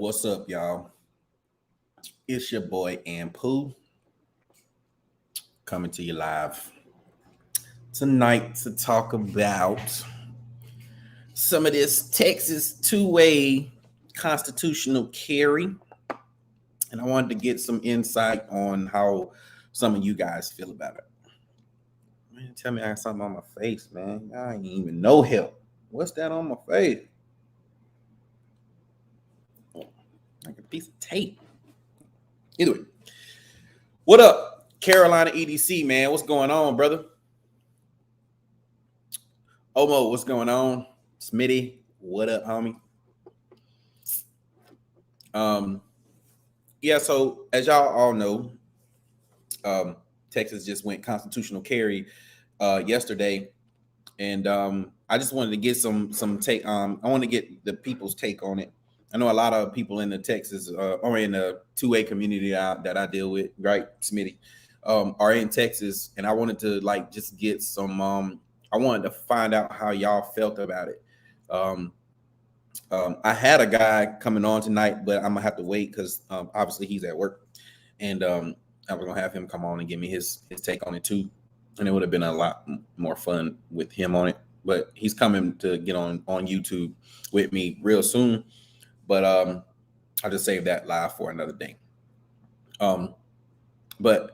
What's up, y'all? It's your boy Pooh coming to you live tonight to talk about some of this Texas two-way constitutional carry. And I wanted to get some insight on how some of you guys feel about it. Man, tell me I got something on my face, man. I ain't even no help. What's that on my face? Like a piece of tape. Either way. What up, Carolina EDC, man? What's going on, brother? Omo, what's going on? Smitty, what up, homie? Yeah, so as y'all all know, Texas just went constitutional carry yesterday. And I just wanted to get some take. I want to get the people's take on it. I know a lot of people in the Texas or in the 2A community that I deal with, right, Smitty, are in Texas, and I wanted to just get some. I wanted to find out how y'all felt about it. I had a guy coming on tonight, but I'm gonna have to wait because obviously he's at work, and I was gonna have him come on and give me his take on it too, and it would have been a lot more fun with him on it. But he's coming to get on YouTube with me real soon. But I'll just save that live for another day. But I'm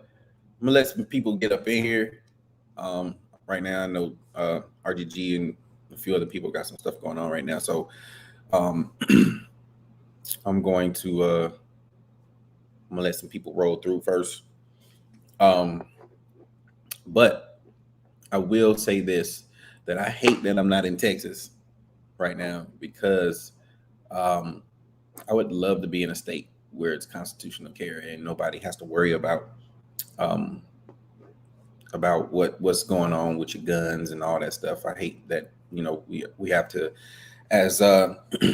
gonna let some people get up in here. Right now, I know RGG and a few other people got some stuff going on right now, so I'm going to I'm gonna let some people roll through first. But I will say this, that I hate that I'm not in Texas right now, because I would love to be in a state where it's constitutional carry and nobody has to worry about what's going on with your guns and all that stuff. I hate that, we have to, as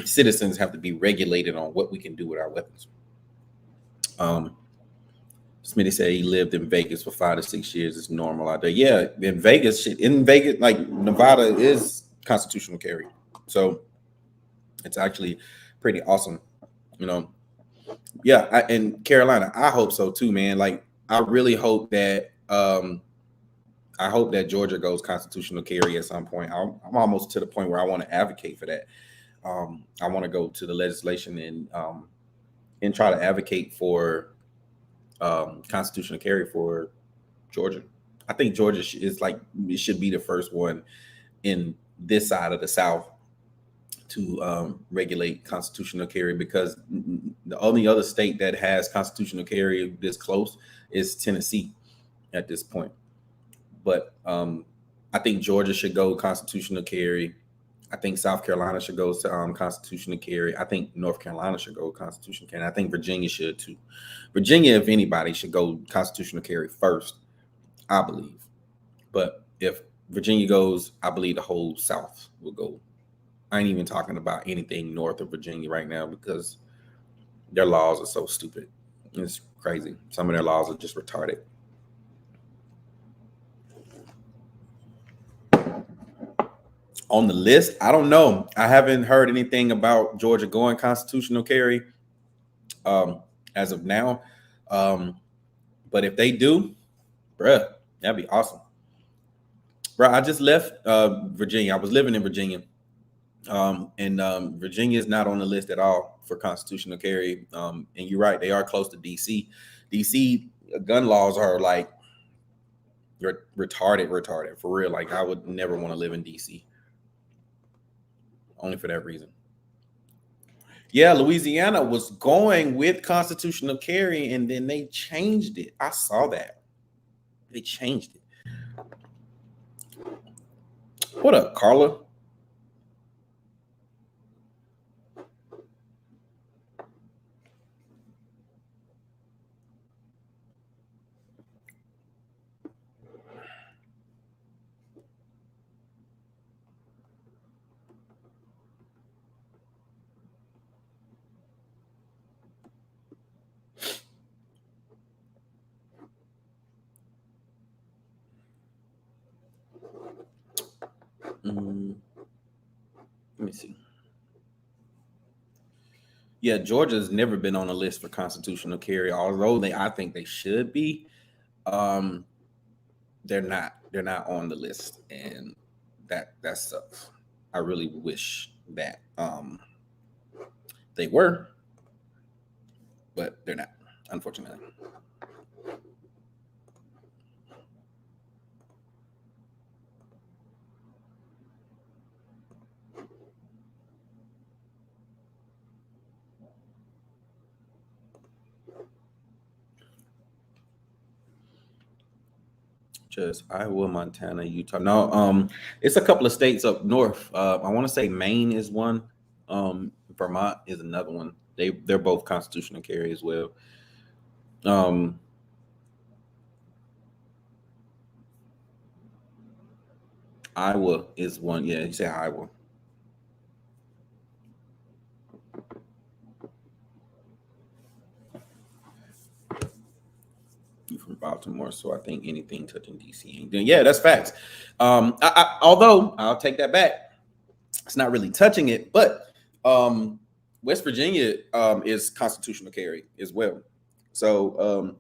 citizens, have to be regulated on what we can do with our weapons. Smitty said he lived in Vegas for 5 to 6 years. It's normal out there. Yeah, in Vegas, like Nevada is constitutional carry, so it's actually pretty awesome. Yeah, and Carolina, I hope so too, man. Like, I really hope that Georgia goes constitutional carry at some point. I'm almost to the point where I want to advocate for that. I want to go to the legislation and try to advocate for constitutional carry for Georgia. I think Georgia it should be the first one in this side of the South to regulate constitutional carry, because the only other state that has constitutional carry this close is Tennessee at this point. But I think Georgia should go constitutional carry. I think South Carolina should go constitutional carry. I think North Carolina should go constitutional carry. I think Virginia should too. Virginia, if anybody, should go constitutional carry first, I believe. But if Virginia goes, I believe the whole South will go. I ain't even talking about anything north of Virginia right now, because their laws are so stupid. It's crazy. Some of their laws are just retarded. On the list, I don't know. I haven't heard anything about Georgia going constitutional carry as of now. But if they do, bruh, that'd be awesome. Bruh, I just left Virginia. I was living in Virginia. And Virginia is not on the list at all for constitutional carry. And you're right, they are close to DC. DC gun laws are like retarded for real. Like, I would never want to live in DC. Only for that reason. Yeah, Louisiana was going with constitutional carry, and then they changed it. I saw that. They changed it. What up, Carla? Let me see. Yeah, Georgia's never been on a list for constitutional carry, although I think they should be. Um, they're not. They're not on the list, and that sucks. I really wish that they were, but they're not, unfortunately. Just Iowa, Montana, Utah. No, it's a couple of states up north. I want to say Maine is one. Vermont is another one. They're both constitutional carry as well. Um, Iowa is one. Yeah, you say Iowa. You from Baltimore, so I think anything touching DC ain't doing. Yeah, that's facts. Although I'll take that back. It's not really touching it, but West Virginia is constitutional carry as well. So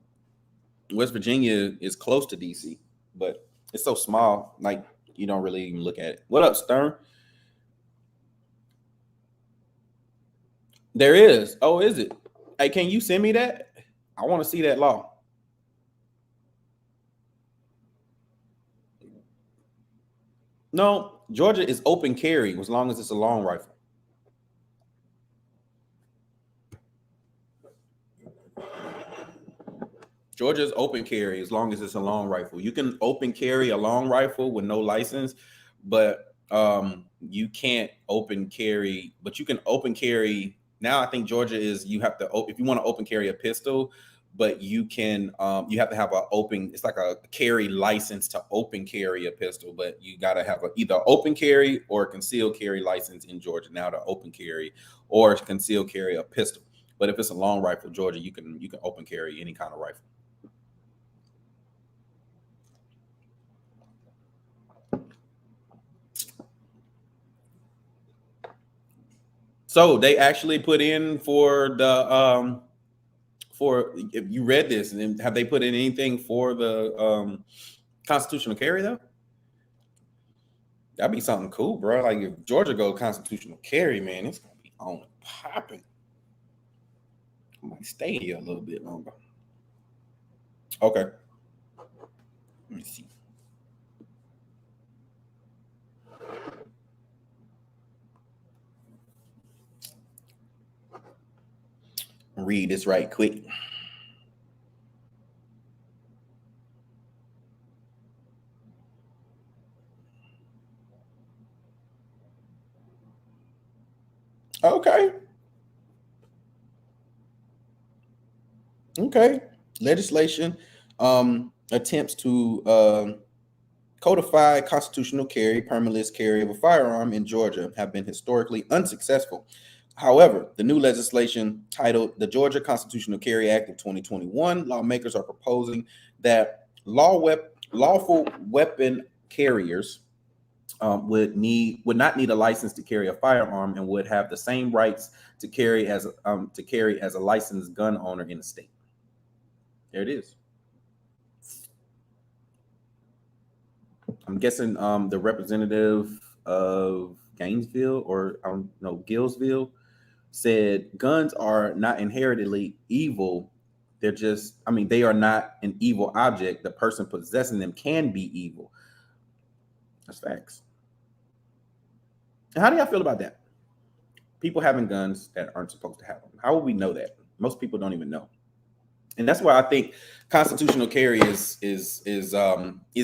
West Virginia is close to DC, but it's so small, like you don't really even look at it. What up, Stern? There is. Oh, is it? Hey, can you send me that? I want to see that law. No, Georgia is open carry as long as it's a long rifle. Georgia's open carry as long as it's a long rifle. You can open carry a long rifle with no license, but you can't open carry. But you can open carry now. I think Georgia is you have to if you want to open carry a pistol, but you have to have a open. It's like a carry license to open carry a pistol, but you got to have either open carry or concealed carry license in Georgia now to open carry or concealed carry a pistol. But if it's a long rifle, Georgia, you can open carry any kind of rifle. So they actually put in for the for if you read this, and have they put in anything for the constitutional carry though? That'd be something cool, bro. Like if Georgia go constitutional carry, man, it's gonna be on popping. I might stay here a little bit longer. Okay. Let me see. Read this right quick. Okay. Okay. Legislation attempts to codify constitutional carry, permitless carry of a firearm in Georgia have been historically unsuccessful. However, the new legislation titled the Georgia Constitutional Carry Act of 2021, lawmakers are proposing that lawful weapon carriers would not need a license to carry a firearm and would have the same rights to carry as a licensed gun owner in the state. There it is. I'm guessing the representative of Gainesville or I don't know Gillsville said guns are not inherently evil. They're just, they are not an evil object. The person possessing them can be evil. That's facts. And how do y'all feel about that? People having guns that aren't supposed to have them. How will we know that? Most people don't even know. And that's why I think constitutional carry is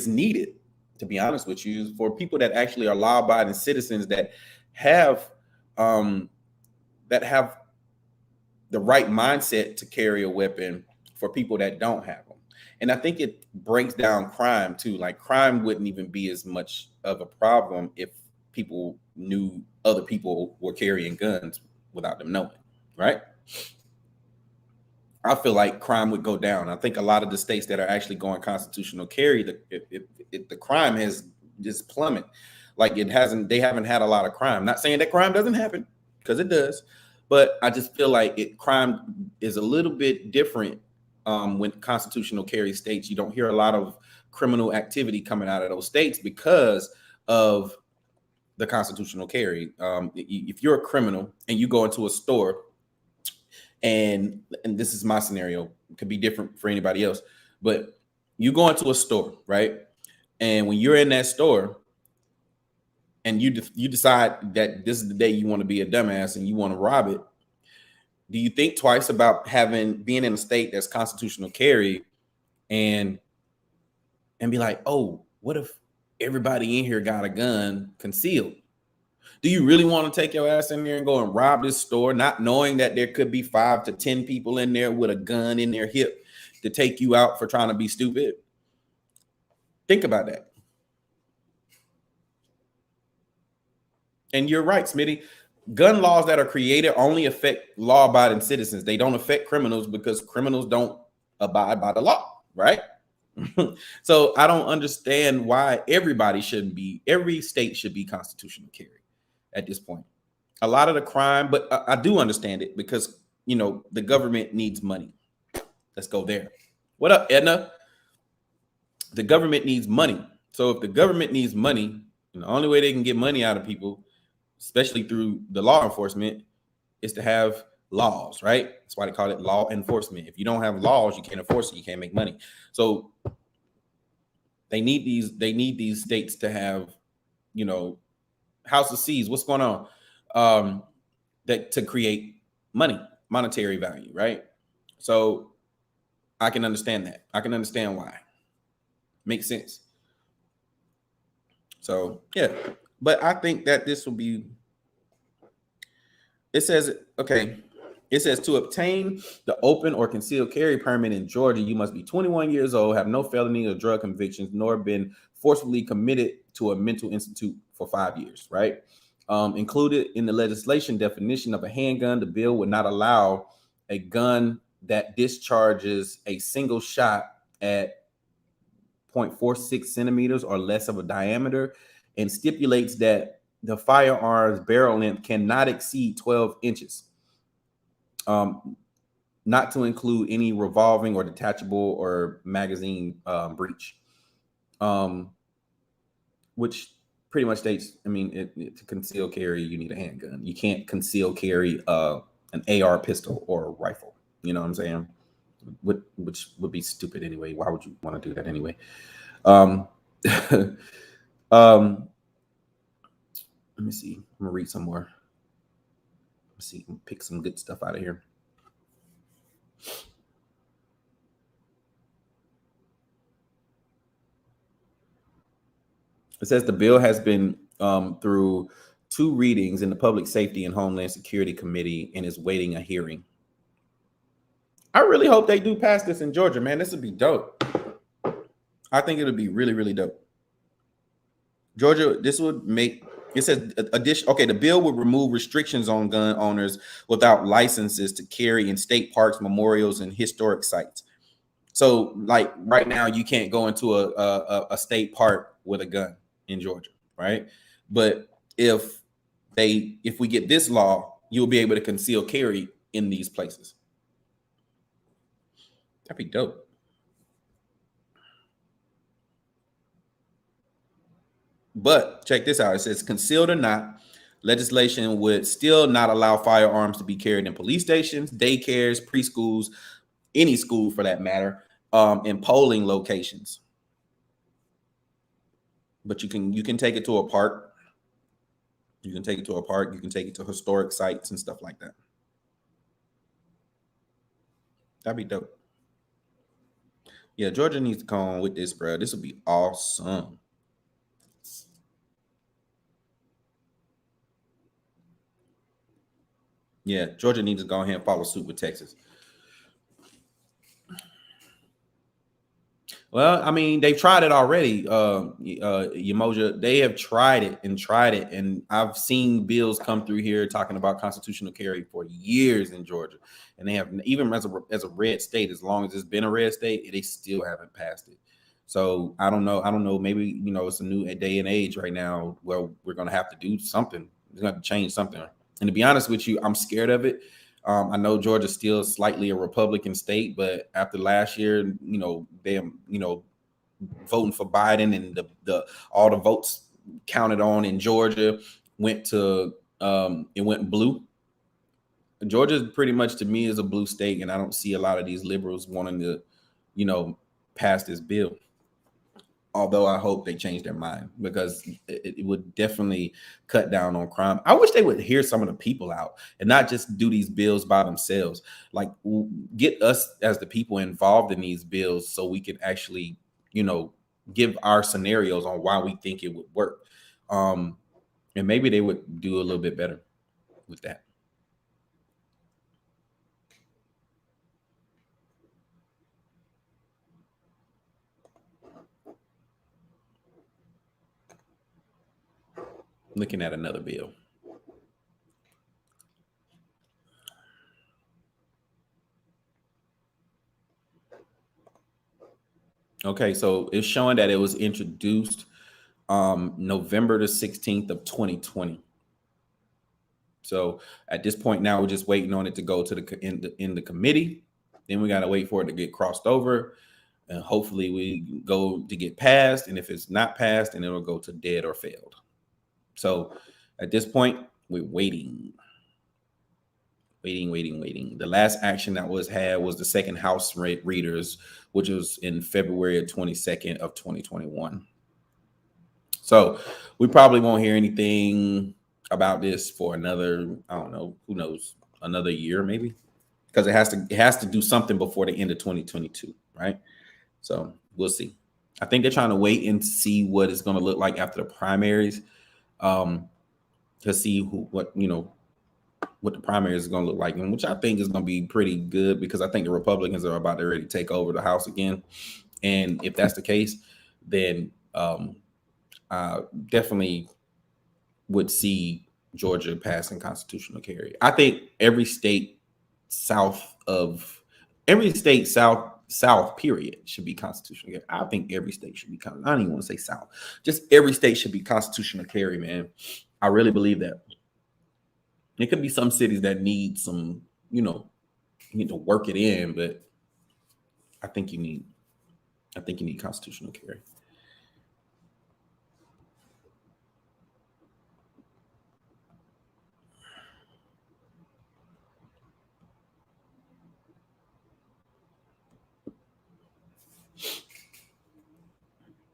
needed, to be honest with you, for people that actually are law-abiding citizens that have the right mindset to carry a weapon for people that don't have them. And I think it breaks down crime too. Like crime wouldn't even be as much of a problem if people knew other people were carrying guns without them knowing, right? I feel like crime would go down. I think a lot of the states that are actually going constitutional carry, the crime has just plummeted. Like they haven't had a lot of crime. Not saying that crime doesn't happen, because it does, But I just feel like crime is a little bit different when constitutional carry states. You don't hear a lot of criminal activity coming out of those states because of the constitutional carry. If you're a criminal and you go into a store, and this is my scenario, it could be different for anybody else, but you go into a store, right? And when you're in that store and you decide that this is the day you want to be a dumbass and you want to rob it, do you think twice about being in a state that's constitutional carry and be like, oh, what if everybody in here got a gun concealed? Do you really want to take your ass in there and go and rob this store, not knowing that there could be 5 to 10 people in there with a gun in their hip to take you out for trying to be stupid? Think about that. And you're right, Smitty. Gun laws that are created only affect law-abiding citizens. They don't affect criminals because criminals don't abide by the law, right? So I don't understand why every state should be constitutional carry at this point. A lot of the crime, but I do understand it because, the government needs money. Let's go there. What up, Edna? The government needs money. So if the government needs money, the only way they can get money out of people, especially through the law enforcement, is to have laws, right? That's why they call it law enforcement. If you don't have laws, you can't enforce it. You can't make money. So they need these states to have, House of C's. What's going on? That to create monetary value, right? So I can understand that. I can understand why. Makes sense. So yeah, but I think that this will be. It says, okay. It says to obtain the open or concealed carry permit in Georgia, you must be 21 years old, have no felony or drug convictions, nor been forcibly committed to a mental institute for 5 years, right? Included in the legislation definition of a handgun, the bill would not allow a gun that discharges a single shot at 0.46 centimeters or less of a diameter, and stipulates that the firearm's barrel length cannot exceed 12 inches. Not to include any revolving or detachable or magazine breech, which pretty much states, to conceal carry, you need a handgun. You can't conceal carry an AR pistol or a rifle. You know what I'm saying? Which would be stupid anyway. Why would you want to do that anyway? Let me see. I'm gonna read some more. Let's see. Pick some good stuff out of here. It says the bill has been through 2 readings in the Public Safety and Homeland Security Committee and is waiting a hearing. I really hope they do pass this in Georgia, man. This would be dope. I think it would be really, really dope. Georgia, this would make, it says the bill would remove restrictions on gun owners without licenses to carry in state parks, memorials, and historic sites. So like right now, you can't go into a state park with a gun in Georgia, right? But if we get this law, you'll be able to conceal carry in these places. That'd be dope. But check this out. It says concealed or not, legislation would still not allow firearms to be carried in police stations, daycares, preschools, any school for that matter, in polling locations. But you can take it to a park. You can take it to a park. You can take it to historic sites and stuff like that. That'd be dope. Yeah, Georgia needs to come on with this, bro. This would be awesome. Yeah, Georgia needs to go ahead and follow suit with Texas. Well, I mean, they've tried it already. Yamoja, they have tried it, and I've seen bills come through here talking about constitutional carry for years in Georgia, and they have, even as a red state, as long as it's been a red state, they still haven't passed it. So I don't know. Maybe it's a new day and age right now where we're gonna have to do something. We're gonna have to change something. And to be honest with you, I'm scared of it. I know Georgia's still slightly a Republican state, but after last year, them, voting for Biden and the all the votes counted on in Georgia went to it went blue. Georgia pretty much to me is a blue state, and I don't see a lot of these liberals wanting to, you know, pass this bill. Although I hope they change their mind because it would definitely cut down on crime. I wish they would hear some of the people out and not just do these bills by themselves. Like get us as the people involved in these bills so we can actually, give our scenarios on why we think it would work. And maybe they would do a little bit better with that. Looking at another bill. Okay, so it's showing that it was introduced November the 16th of 2020. So at this point now, we're just waiting on it to go to in the committee. Then we got to wait for it to get crossed over, and hopefully we go to get passed. And if it's not passed, then it'll go to dead or failed. So at this point, we're waiting. The last action that was had was the second House readers, which was in February 22nd of 2021. So we probably won't hear anything about this for another, I don't know, who knows, another year maybe, because it has to do something before the end of 2022, right? So we'll see. I think they're trying to wait and see what it's going to look like after the primaries, to see what the primaries is going to look like, and which I think is going to be pretty good because I think the Republicans are about to ready to take over the House again. And if that's the case, then I definitely would see Georgia passing constitutional carry. I think every state south period should be constitutional carry. I think every state should be I don't even want to say south. Just every state should be constitutional carry, man. I really believe that. It could be some cities that need some, you need to work it in, but I think you need constitutional carry.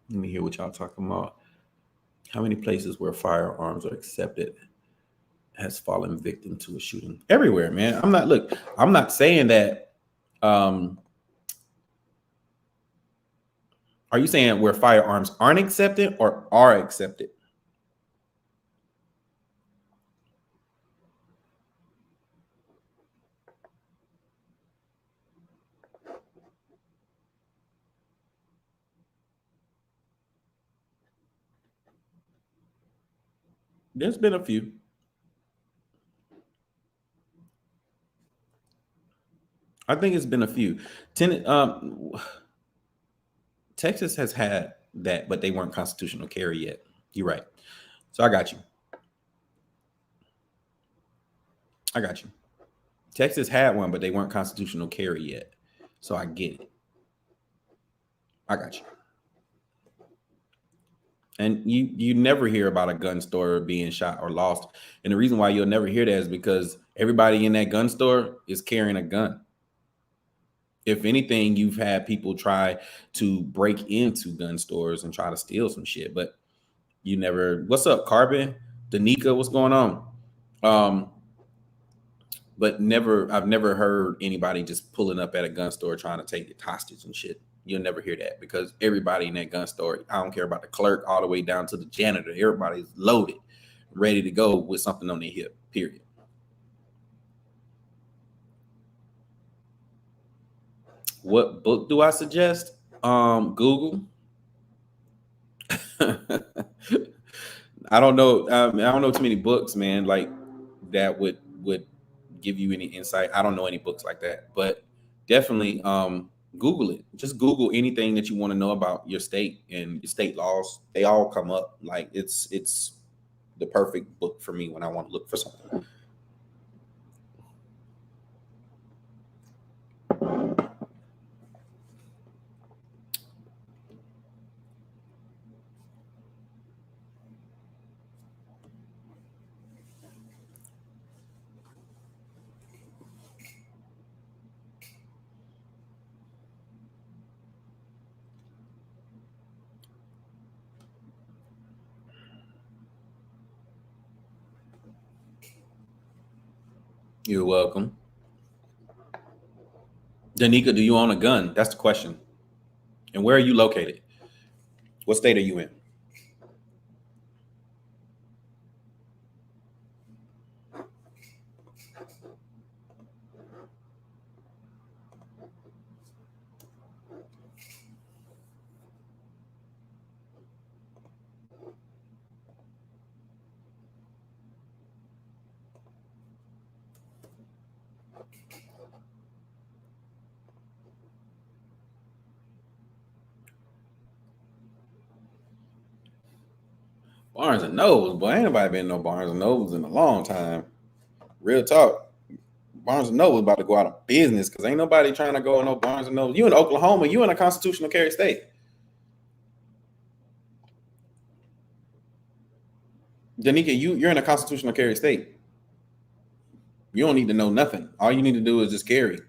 Let me hear what y'all talking about. How many places where firearms are accepted has fallen victim to a shooting? Everywhere, man. I'm not saying that. Are you saying where firearms aren't accepted or are accepted? There's been a few. I think it's been a few. Texas has had that, but they weren't constitutional carry yet. You're right. So I got you. Texas had one, but they weren't constitutional carry yet. So I get it. I got you. And you never hear about a gun store being shot or lost. And the reason why you'll never hear that is because everybody in that gun store is carrying a gun. If anything, you've had people try to break into gun stores and try to steal some shit, but you never. What's up, Carbon? Danica, what's going on? But I've never heard anybody just pulling up at a gun store trying to take it hostage and shit. You'll never hear that because everybody in that gun store, I don't care about the clerk all the way down to the janitor. Everybody's loaded, ready to go with something on their hip, period. What book do I suggest? Google. I don't know. I don't know too many books, man, like that would give you any insight. I don't know any books like that, but definitely Google it. Just Google anything that you want to know about your state and your state laws. They all come up. Like it's the perfect book for me when I want to look for something. You're welcome. Danica, do you own a gun? That's the question. And where are you located? What state are you in? Barnes and Nobles, boy, ain't nobody been no Barnes and Nobles in a long time. Real talk. Barnes and Noble about to go out of business because ain't nobody trying to go in no Barnes and Noble. You in Oklahoma, you in a constitutional carry state. Danica, you're in a constitutional carry state. You don't need to know nothing. All you need to do is just carry.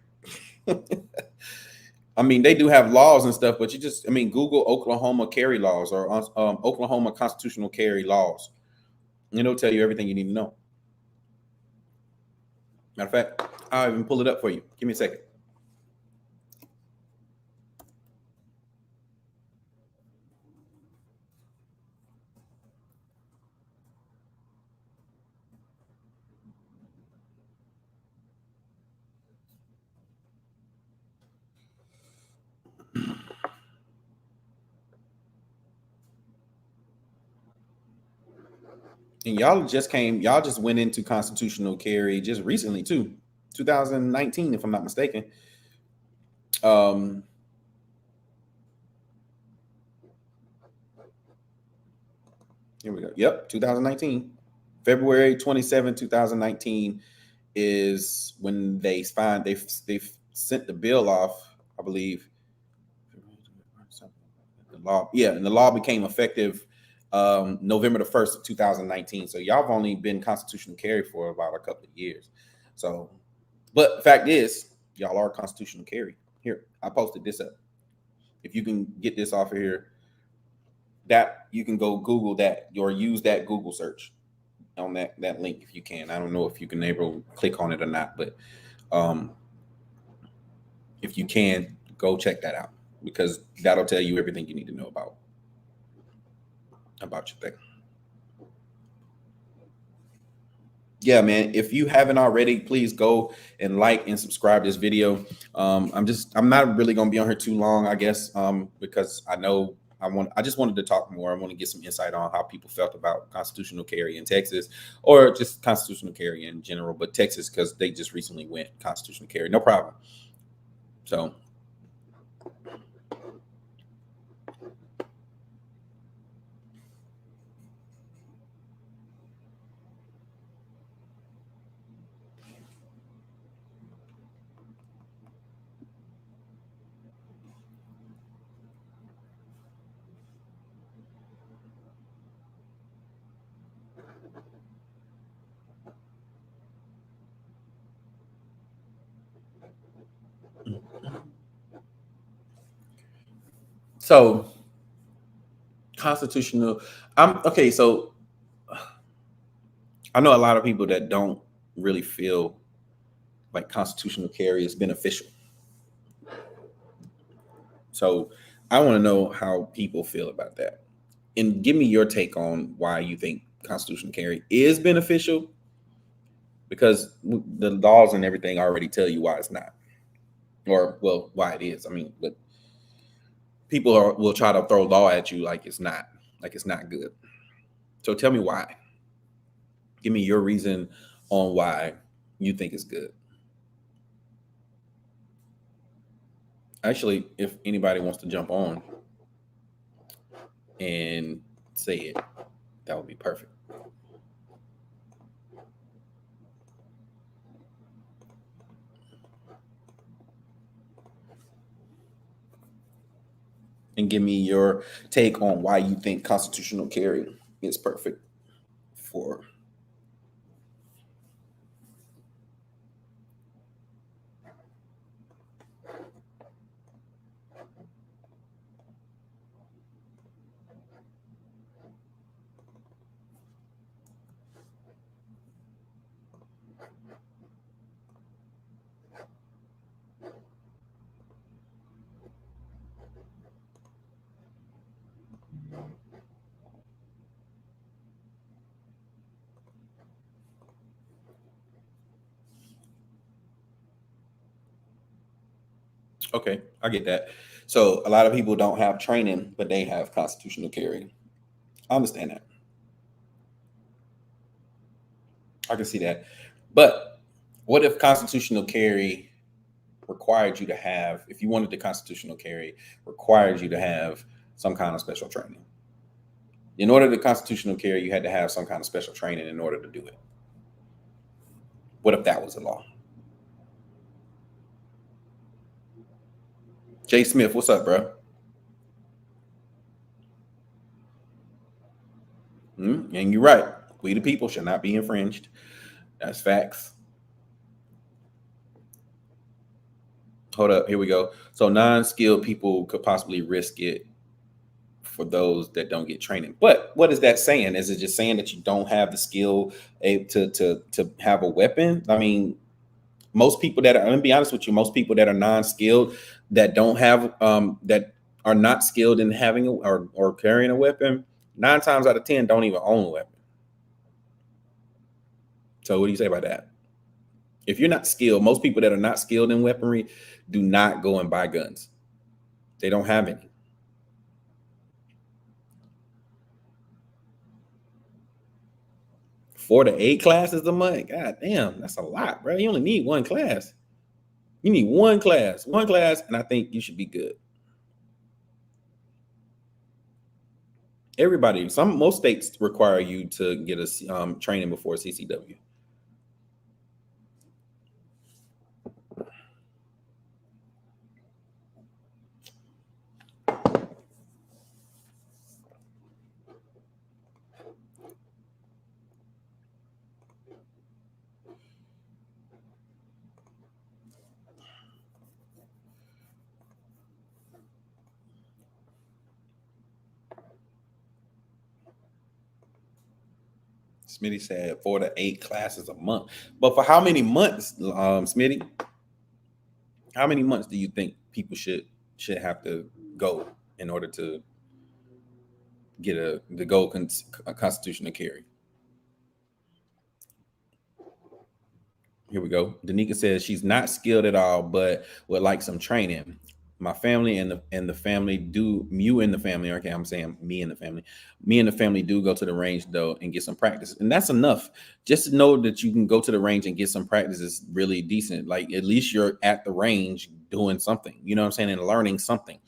I mean, they do have laws and stuff, but I mean, Google Oklahoma carry laws or Oklahoma constitutional carry laws, and it'll tell you everything you need to know. Matter of fact, I'll even pull it up for you. Give me a second. And y'all just went into constitutional carry just recently too, 2019, if I'm not mistaken. Um, Here we go. Yep, 2019, February 27, 2019 is when they've sent the bill off, I believe. The law, yeah, and the law became effective November the 1st of 2019. So y'all have only been constitutional carry for about a couple of years. So, but the fact is, y'all are constitutional carry. Here, I posted this up. If you can get this off of here, that you can go Google that or use that Google search on that link if you can. I don't know if you can able click on it or not, but um, if you can, go check that out because that'll tell you everything you need to know about your thing. Yeah, man. If you haven't already, please go and like and subscribe to this video. I'm not really gonna be on here too long, I guess, because I just wanted to talk more. I want to get some insight on how people felt about constitutional carry in Texas or just constitutional carry in general, but Texas because they just recently went constitutional carry. No problem. So so constitutional. I'm okay. So I know a lot of people that don't really feel like constitutional carry is beneficial. So I want to know how people feel about that. And give me your take on why you think constitutional carry is beneficial because the laws and everything already tell you why it's not, or well, why it is. I mean, but will try to throw law at you like it's not good. So tell me why. Give me your reason on why you think it's good. Actually, if anybody wants to jump on and say it, that would be perfect. And give me your take on why you think constitutional carry is perfect for. Okay, I get that. So a lot of people don't have training, but they have constitutional carry. I understand that. I can see that. But what if constitutional carry required you to have, if you wanted the constitutional carry, required you to have some kind of special training? In order to constitutional carry, you had to have some kind of special training in order to do it. What if that was the law? Jay Smith, what's up, bro? And you're right. We the people should not be infringed. That's facts. Hold up, here we go. So non-skilled people could possibly risk it for those that don't get training. But what is that saying? Is it just saying that you don't have the skill to have a weapon? I mean, most people that are, let me be honest with you, most people that are non-skilled, that don't have that are not skilled in having or carrying a weapon, 9 times out of 10 don't even own a weapon. So what do you say about that? If you're not skilled, most people that are not skilled in weaponry do not go and buy guns. They don't have any. 4 to 8 classes a month. God damn, that's a lot, bro. You only need one class. You need one class, and I think you should be good. Everybody, most states require you to get a training before CCW. Smitty said 4 to 8 classes a month. But for how many months, Smitty? How many months do you think people should have to go in order to get the gold constitutional carry? Here we go. Danica says she's not skilled at all, but would like some training. My family and the family do you and the family. Okay, I'm saying me and the family. Me and the family do go to the range though and get some practice, and that's enough. Just to know that you can go to the range and get some practice is really decent. Like at least you're at the range doing something. You know what I'm saying, and learning something.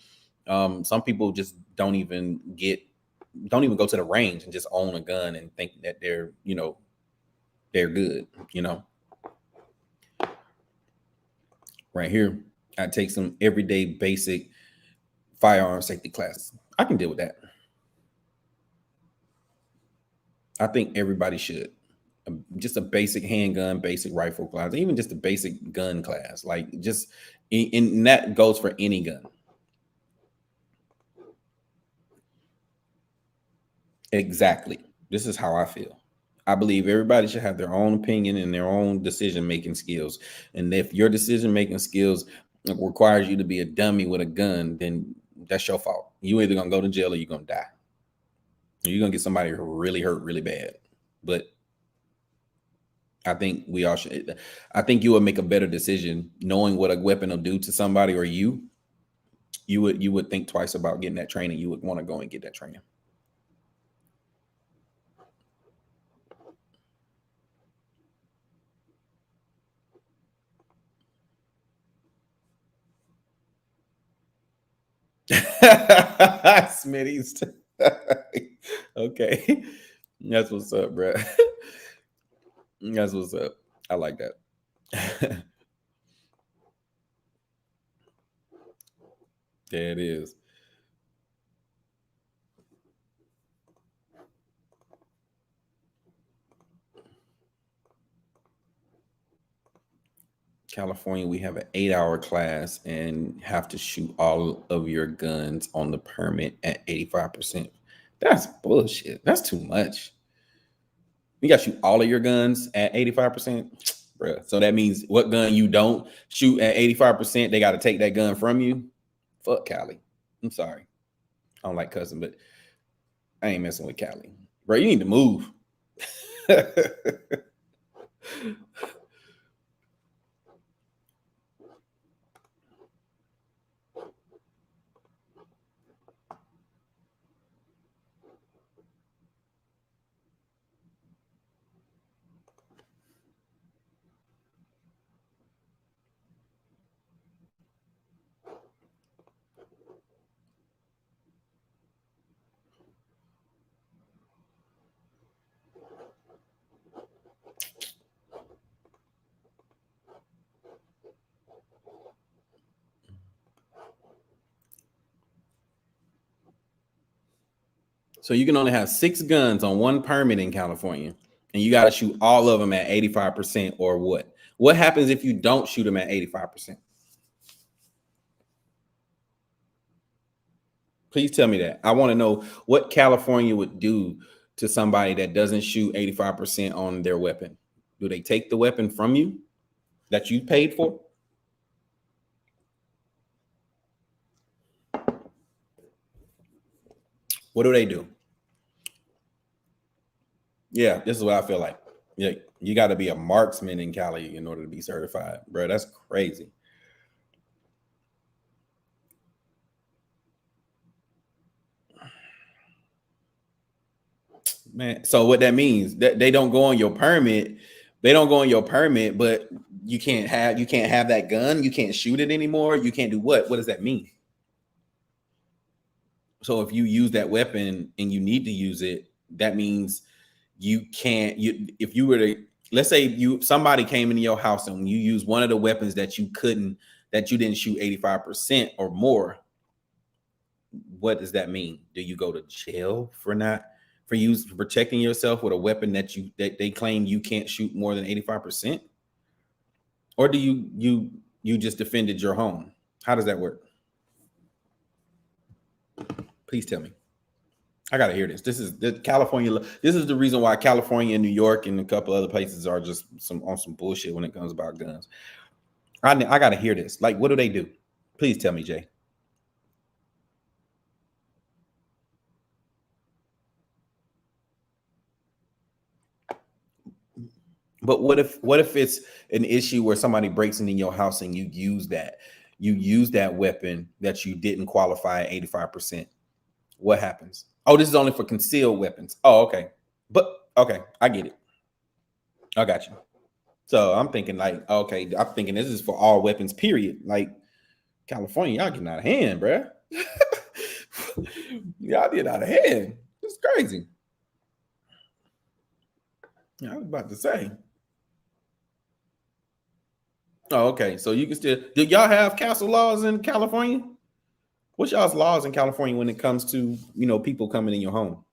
Some people just don't even go to the range and just own a gun and think that they're good. Right here, I take some everyday basic firearm safety classes. I can deal with that. I think everybody should. Just a basic handgun, basic rifle class, even just a basic gun class. Like just, and that goes for any gun. Exactly. This is how I feel. I believe everybody should have their own opinion and their own decision making skills. And if your decision making skills requires you to be a dummy with a gun, then that's your fault. You either gonna go to jail or you're gonna die. Or you're gonna get somebody really hurt really bad. But I think we all should. I think you would make a better decision knowing what a weapon will do to somebody or you. You would think twice about getting that training. You would want to go and get that training. Smitty's. Okay. That's what's up, bro. That's what's up. I like that. There it is. California, we have an 8-hour class and have to shoot all of your guns on the permit at 85%. That's bullshit. That's too much. You got to shoot all of your guns at 85%, bro. So that means what gun you don't shoot at 85%, they got to take that gun from you. Fuck Cali. I'm sorry. I don't like cussing, but I ain't messing with Cali, bro. You need to move. So you can only have 6 guns on one permit in California, and you got to shoot all of them at 85% or what? What happens if you don't shoot them at 85%? Please tell me that. I want to know what California would do to somebody that doesn't shoot 85% on their weapon. Do they take the weapon from you that you paid for? What do they do? Yeah, this is what I feel like. Yeah, you got to be a marksman in Cali in order to be certified, bro. That's crazy. Man, so what that means that they don't go on your permit. They don't go on your permit, but you can't have that gun. You can't shoot it anymore. You can't do what? What does that mean? So if you use that weapon and you need to use it, that means you can't. If you were to, let's say somebody came into your house and you use one of the weapons that you didn't shoot 85% or more, what does that mean? Do you go to jail for protecting yourself with a weapon that they claim you can't shoot more than 85%? Or do you just defended your home? How does that work? Please tell me. I gotta hear this. This is California. This is the reason why California and New York and a couple other places are just on some bullshit when it comes about guns. I gotta hear this. Like, what do they do? Please tell me, Jay. But what if it's an issue where somebody breaks into your house and you use that weapon that you didn't qualify at 85%? What happens? Oh, this is only for concealed weapons. Oh, okay. But okay, I get it. I got you. So I'm thinking like, okay, I'm thinking this is for all weapons, period. Like California, y'all getting out of hand, bro. Y'all getting out of hand. It's crazy. Yeah, I was about to say. Oh, okay. So you can still, do y'all have castle laws in California? What's y'all's laws in California when it comes to, people coming in your home?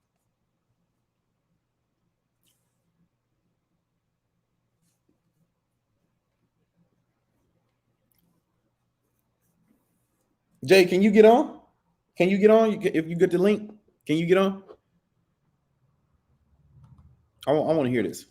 Jay, can you get on? Can you get on? If you get the link, can you get on? I want to hear this.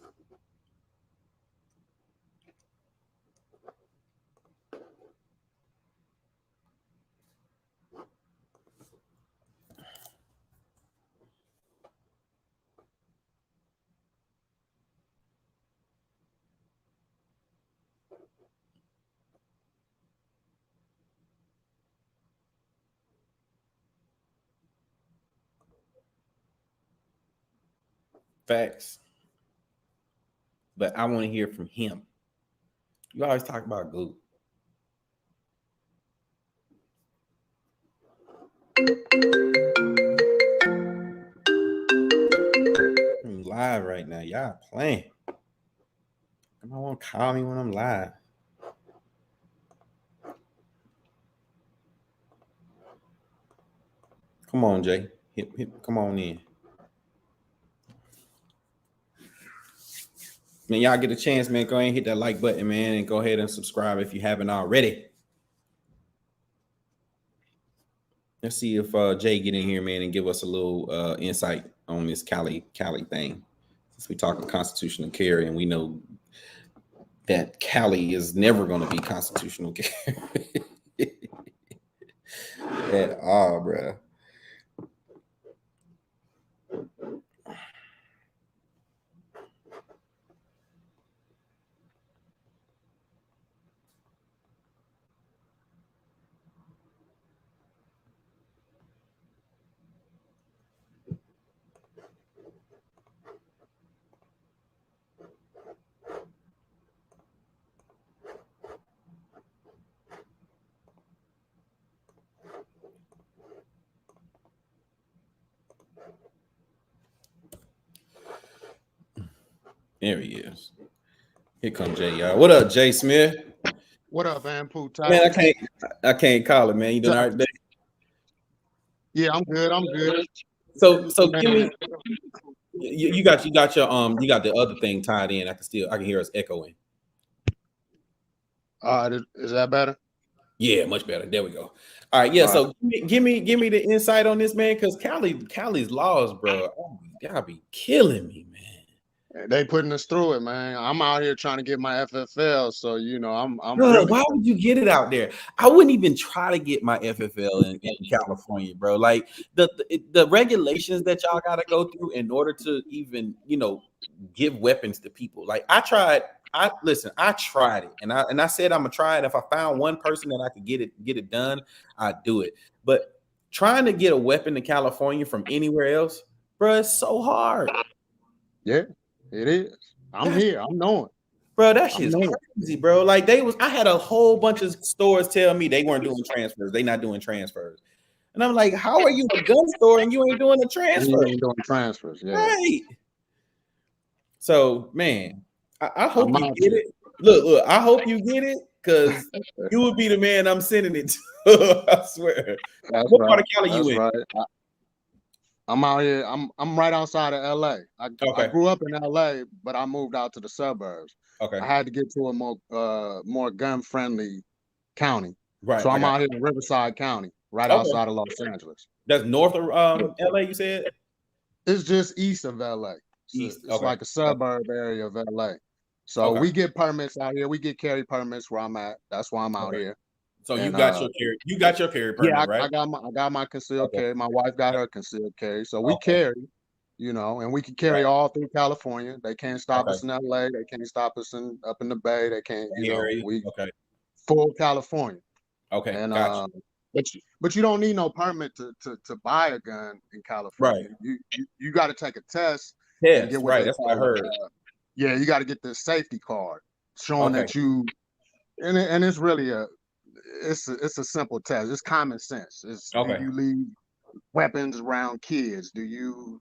Facts. But I want to hear from him. You always talk about glue. I'm live right now. Y'all playing. I don't want to call me when I'm live. Come on, Jay. Come on in. Man, y'all get a chance, man. Go ahead and hit that like button, man, and go ahead and subscribe if you haven't already. Let's see if Jay get in here, man, and give us a little insight on this Cali thing. Since we talking constitutional carry, and we know that Cali is never going to be constitutional carry at all, bro. There he is. Here comes Jay, y'all. What up, Jay Smith? What up, man? Man, I can't call it, man. You doing all right today? Yeah, I'm good. So give me. You got your you got the other thing tied in. I can hear us echoing. Is that better? Yeah, much better. There we go. All right, yeah. All So give me the insight on this, man, because Cali's laws, bro. Oh, y'all be killing me, man. right. They putting us through it, man. I'm out here trying to get my FFL, so I'm Bro, really. why would you get it out there? I wouldn't even try to get my FFL in California, bro. Like the regulations that y'all got to go through in order to even give weapons to people. Like I tried it, and I said I'm gonna try it. If I found one person that I could get it done, I'd do it. But trying to get a weapon to California from anywhere else, bro, it's so hard. Yeah, it is. I'm here. I'm knowing. Bro, that I'm shit's knowing. crazy, bro. Like I had a whole bunch of stores tell me they weren't doing transfers. They not doing transfers. And I'm like, how are you a gun store and you ain't doing a And you transfer? ain't doing transfers. Yeah. Right. So, man, I hope I'm you out get here. it. Look, I hope you get it because you would be the man I'm sending it to. I swear. That's What part right. of Cali you That's in? right. I'm out here. I'm right outside of LA. I Okay. grew up in LA, but I moved out to the suburbs. Okay. I had to get to a more gun friendly county. Right. So I'm out here in Riverside County, right Okay. outside of Los Angeles. That's north of LA, you said? It's just east of LA. East. It's like a suburb area of LA. So Okay. we get permits out here. We get carry permits where I'm at. That's why I'm out here. So you And got your carry permit, right? I got my concealed carry. My wife got her concealed carry. So we carry, and we can carry all through California. They can't stop us in LA. They can't stop us up in the Bay. They can't, we full California. Okay. And Gotcha. but you don't need no permit to buy a gun in California. Right. You got to take a test. Yes, Get what right. they That's call, what I heard. you got to get this safety card showing that you, and it's really it's a simple test. It's common sense. It's do you leave weapons around kids? Do you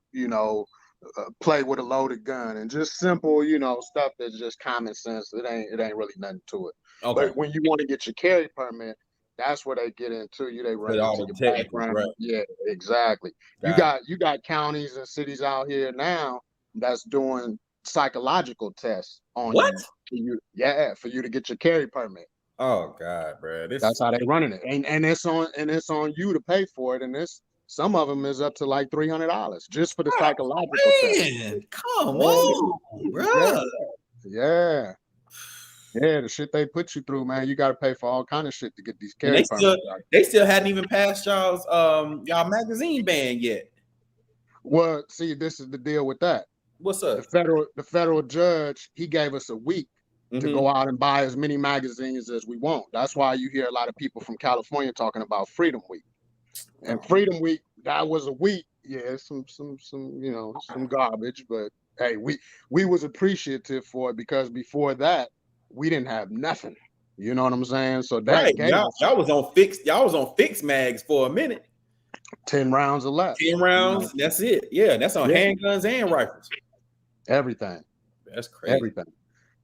play with a loaded gun? And just simple stuff that's just common sense. It ain't really nothing to it. Okay. But when you want to get your carry permit, that's where they get into you. They run into your background. Right. Yeah, exactly. You got counties and cities out here now that's doing psychological tests on you. For you to get your carry permit. Oh God, bro. That's how they running it. And it's on you to pay for it. And some of them is up to like $300 just for the psychological test. Come on, bro. Yeah. The shit they put you through, man. You got to pay for all kind of shit to get these carry permits. They still hadn't even passed y'all magazine ban yet. Well, see, this is the deal with that. What's up? The federal judge, he gave us a week to go out and buy as many magazines as we want. That's why you hear a lot of people from California talking about Freedom Week. And Freedom Week, that was a week. Yeah, some garbage, but hey, we was appreciative for it because before that, we didn't have nothing. You know what I'm saying? So that y'all was on fixed mags for a minute. 10 rounds or less. 10 rounds. That's it. Yeah, that's on handguns and rifles. Everything. That's crazy. Everything.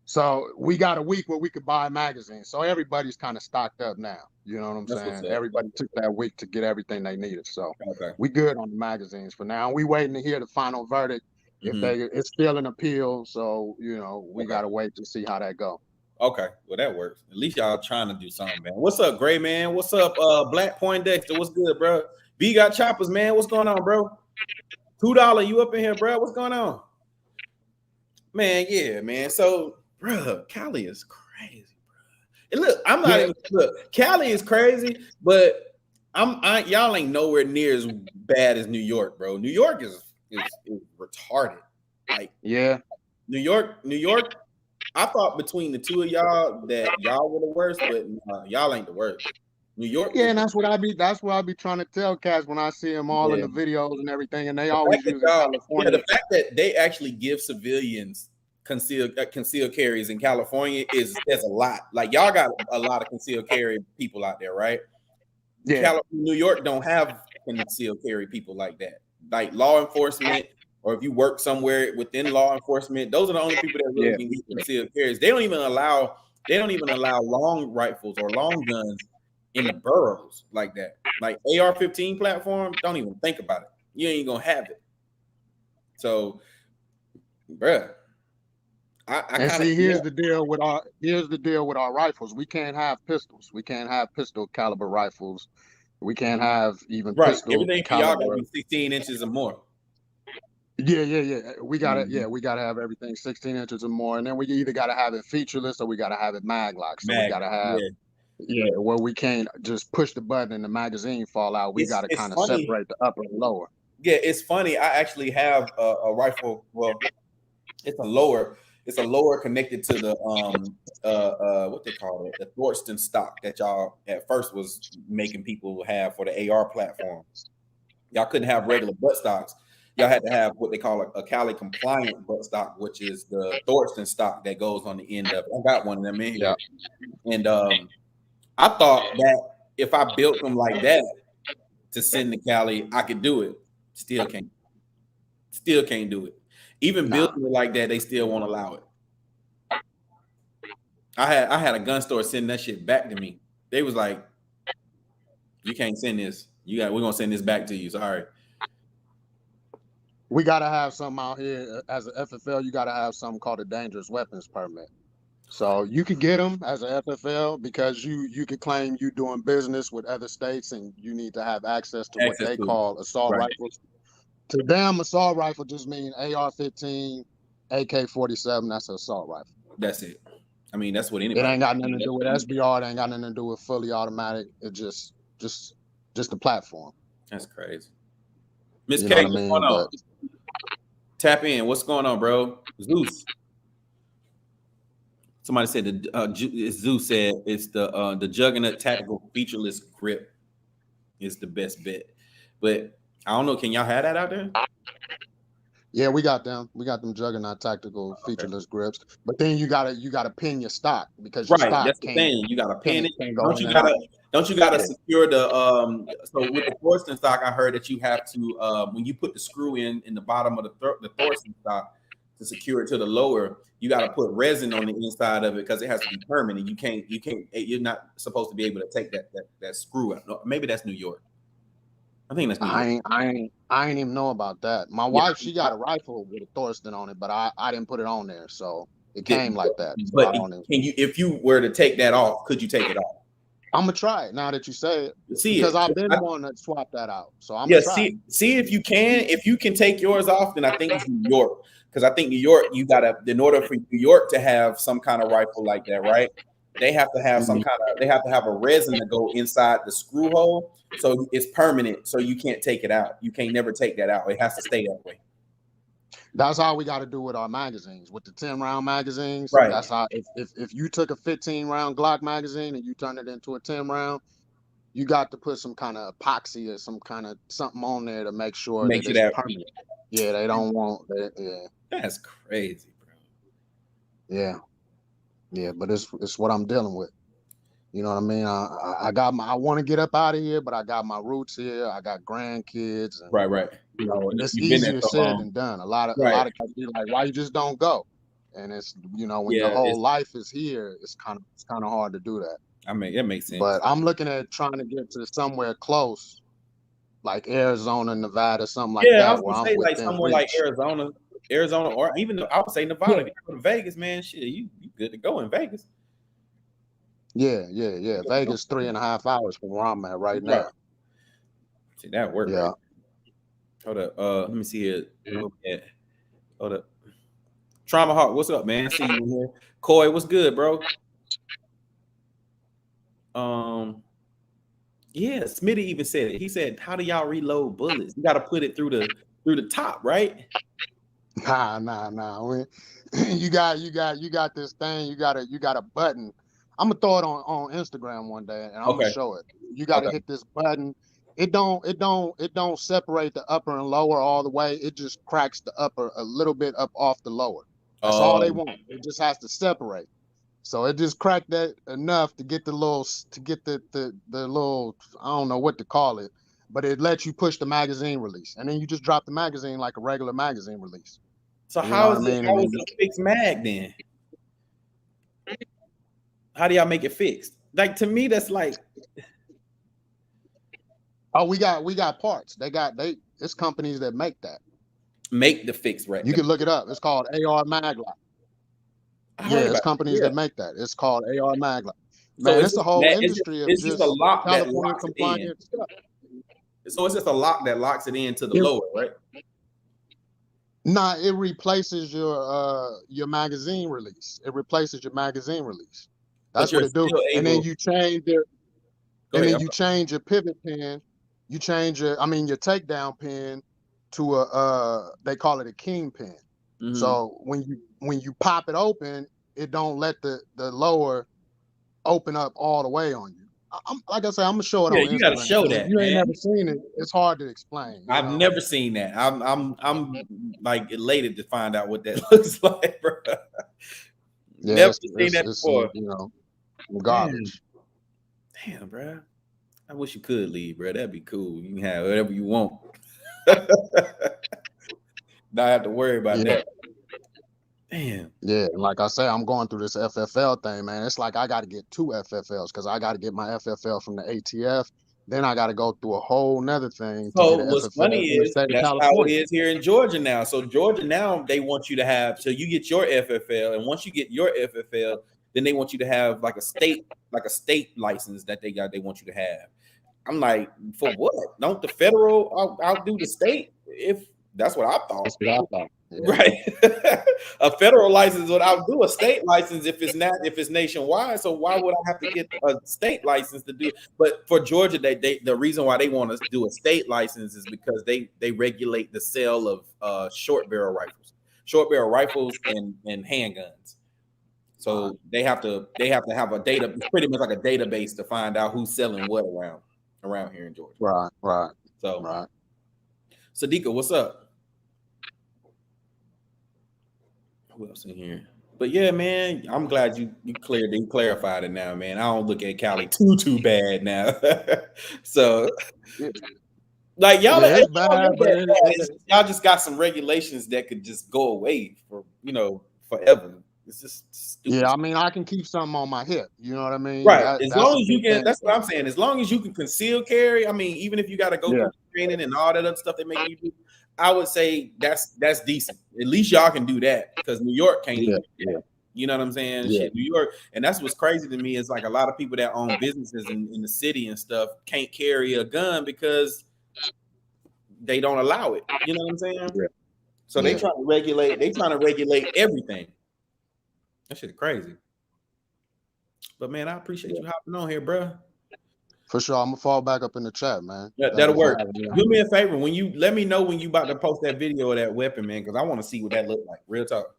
So we got a week where we could buy magazines. So everybody's kind of stocked up now. You know what I'm saying? Everybody took that week to get everything they needed. So we good on the magazines for now. We waiting to hear the final verdict. It's still an appeal. So, we got to wait to see how that go. Okay. Well, that works. At least y'all trying to do something, man. What's up, Gray man? What's up, Black Point Dexter? What's good, bro? B got choppers, man. What's going on, bro? $2, you up in here, bro? What's going on? Man, yeah, man. So, bro, Cali is crazy, bro. And look, I'm not even Cali is crazy, but y'all ain't nowhere near as bad as New York, bro. New York is retarded. Like, New York. I thought between the two of y'all that y'all were the worst, but y'all ain't the worst. New York. Yeah, and that's what I be trying to tell cats when I see them all in the videos and everything, and they always use California. Yeah, the fact that they actually give civilians concealed carries in California is a lot. Like y'all got a lot of concealed carry people out there, right? Yeah. New York don't have concealed carry people like that. Like law enforcement, or if you work somewhere within law enforcement, those are the only people that really can get concealed carries. They don't even allow long rifles or long guns in the boroughs like that. Like AR-15 platform, don't even think about it. you ain't gonna have it. So, bruh, I And kind of see, here's the deal with our rifles. We can't have pistols. We can't have pistol caliber rifles. We can't have even right. pistol Everything for y'all gotta caliber. be 16 inches or more. Yeah. We gotta, Mhm. we gotta have everything 16 inches or more, and then we either gotta have it featureless or we gotta have it mag lock. So we Mag, gotta have, yeah. where we can't just push the button and the magazine fall out. We gotta It's kind of funny. separate the upper and lower. Yeah, it's funny. I actually have a rifle. Well, it's a lower. It's a lower connected to the what they call it, the Thorston stock that y'all at first was making people have for the AR platform. Y'all couldn't have regular butt stocks. Y'all had to have what they call a Cali compliant butt stock, which is the Thorston stock that goes on the end of it. I got one of them in Yeah. here, and I thought that if I built them like that to send to Cali, I could do it. Still can't. Still can't do it. Even Nah. building it like that, they still won't allow it. I had a gun store sending that shit back to me. They was like, "You can't send this. We're gonna send this back to you. Sorry." We gotta have something out here as an FFL. You gotta have something called a dangerous weapons permit. So you could get them as a FFL because you could claim you doing business with other states and you need to have access to what Access they to it. call assault Right. rifles. To them, assault rifle just mean AR-15, AK-47. That's an assault rifle. That's it. I mean, that's what It anybody. ain't got nothing to do with SBR. It ain't got nothing to do with fully automatic. It just the platform. That's crazy. Miss You know K, what I what's going mean? on? But Tap in. What's going on, bro? Zeus. Somebody said Zeus said it's the Juggernaut tactical featureless grip is the best bet. But I don't know. Can y'all have that out there? yeah, we got them. We got them Juggernaut tactical Okay. featureless grips. But then you gotta pin your stock because your Right. stock That's the thing. You gotta pin it. can't go in and out. Don't you gotta Yeah. secure the so with the Thorsten stock, I heard that you have to when you put the screw in the bottom of the Thorsten stock to secure it to the lower, you gotta put resin on the inside of it because it has to be permanent. You're not supposed to be able to take that screw out. No, maybe that's New York. I think that's New York. I ain't even know about that. My Yeah. wife, she got a rifle with a Thorsten on it, but I didn't put it on there, so it Yeah, came like that. So but I don't even. can you if you were to take that off, could you take it off? I'm gonna try it now that you say it See because it. I've been wanting to swap that out. So I'm Yeah, gonna try it. see if you can take yours off, then I think it's New York. Because I think New York, you gotta in order for New York to have some kind of rifle like that, right? They have to have Mhm. they have to have a resin to go inside the screw hole. So it's permanent. So you can't take it out. You can't never take that out. It has to stay that way. That's how we got to do with our magazines, with the 10-round magazines. Right. That's how if you took a 15-round Glock magazine and you turned it into a 10-round, you got to put some kind of epoxy or some kind of something on there to make sure Makes that it it's that permanent. Yeah, they don't want that. Yeah, that's crazy, bro. yeah, but it's what I'm dealing with. You know what I mean? I want to get up out of here, but I got my roots here. I got grandkids, and Right. it's You've been there easier so said long. than done. A lot of Right. guys be like, "Why you just don't go?" And it's when your Yeah, whole life is here, it's kind of hard to do that. I mean, it makes sense. But I'm looking at trying to get to somewhere close, like Arizona, Nevada, something like Yeah, I that, was where gonna I'm say like within somewhere like reach. Arizona, or even though I would say Nevada. Yeah, If you go to Vegas, man, shit, you good to go in Vegas. yeah. Vegas 3.5 hours from where I'm at right Right. now. See that work right. Yeah. Hold up. Let me see it. Yeah. Hold up. Trauma Hawk, what's up, man? See you in here. Coy, what's good, bro? Yeah, Smitty even said it. He said, "How do y'all reload bullets? You got to put it through the top, right?" Nah. You got this thing. You got a button. I'm gonna throw it on Instagram one day, and I'm gonna Okay. show it. You got to Okay. hit this button. It don't separate the upper and lower all the way. It just cracks the upper a little bit up off the lower. That's all they want. It just has to separate. So it just cracked that enough to get the little, I don't know what to call it, but it lets you push the magazine release, and then you just drop the magazine like a regular magazine release. So You know how what I is it? mean? And How then is it a fixed mag then? How do y'all make it fixed? Like to me, that's like oh, we got parts. It's companies that make that. Make the fixed rec. You can look it up. It's called AR Maglock. Yeah, it's companies that make that. It's called AR Maglock. Man, So it's a whole industry of just a lock California that locks compliant it in. stuff. So it's just a lock that locks it into the lower, right? Nah, it replaces your magazine release. It replaces your magazine release. That's what it do. And then you change it. And then you change your pivot pin. You change your takedown pin to they call it a king pin. Mm-hmm. So when you pop it open, it don't let the lower open up all the way on you. Like I said, I'm gonna show it on Instagram. You gotta show that. If you ain't never seen it, it's hard to explain. I've never seen that. I'm like elated to find out what that looks like, bro. Yeah, never seen that before. Garbage. Damn, bro. I wish you could leave, bro. That'd be cool. You can have whatever you want. Not have to worry about that. Damn. Yeah, and like I say, I'm going through this FFL thing, man. It's like I got to get 2 FFLs because I got to get my FFL from the ATF. Then I got to go through a whole nother thing. So what's funny is that's how it is here in Georgia now. So Georgia now, they want you to have, so you get your FFL, and once you get your FFL, then they want you to have like a state license that they want you to have. I'm like, for what? Don't the federal outdo the state? If that's what I thought. That's what I thought. Yeah. Right. A federal license would outdo a state license if it's nationwide. So why would I have to get a state license to do it? But for Georgia, the reason why they want us to do a state license is because they regulate the sale of short barrel rifles and handguns. So they have to have a data. It's pretty much like a database to find out who's selling what around here in Georgia. Right. So Sadiqa, what's up? Who else in here? But yeah, man, I'm glad you clarified it now, man. I don't look at Cali too bad now. So like y'all just got some regulations that could just go away for forever. It's just stupid. Yeah, I mean, I can keep something on my hip. You know what I mean? Right. As long as you can, that's what I'm saying. As long as you can conceal carry, I mean, even if you got to go through training and all that other stuff they make you do, I would say that's decent. At least y'all can do that because New York can't even do that. You know what I'm saying? Yeah. Shit, New York, and that's what's crazy to me is like a lot of people that own businesses in the city and stuff can't carry a gun because they don't allow it. You know what I'm saying? Yeah. So they trying to regulate. They trying to regulate everything. That shit is crazy. But man, I appreciate you hopping on here, bro. For sure, I'm gonna fall back up in the chat, man. That'll work. Do me a favor let me know when you about to post that video of that weapon, man, because I want to see what that looked like. Real talk.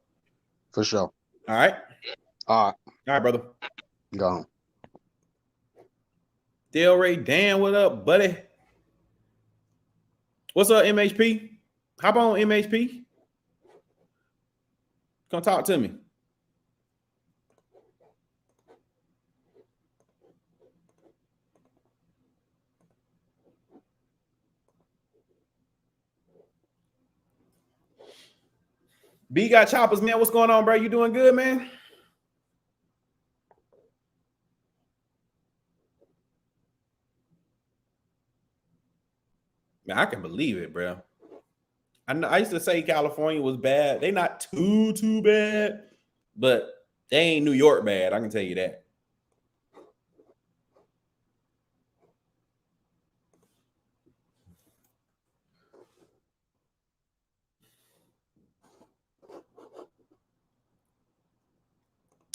For sure. All right, brother. Go on. Delray Dan, what up, buddy? What's up, MHP? Hop on, MHP. Come talk to me. B got choppers, man. What's going on, bro? You doing good, man? Man, I can believe it, bro. I used to say California was bad. They not too bad, but they ain't New York bad. I can tell you that.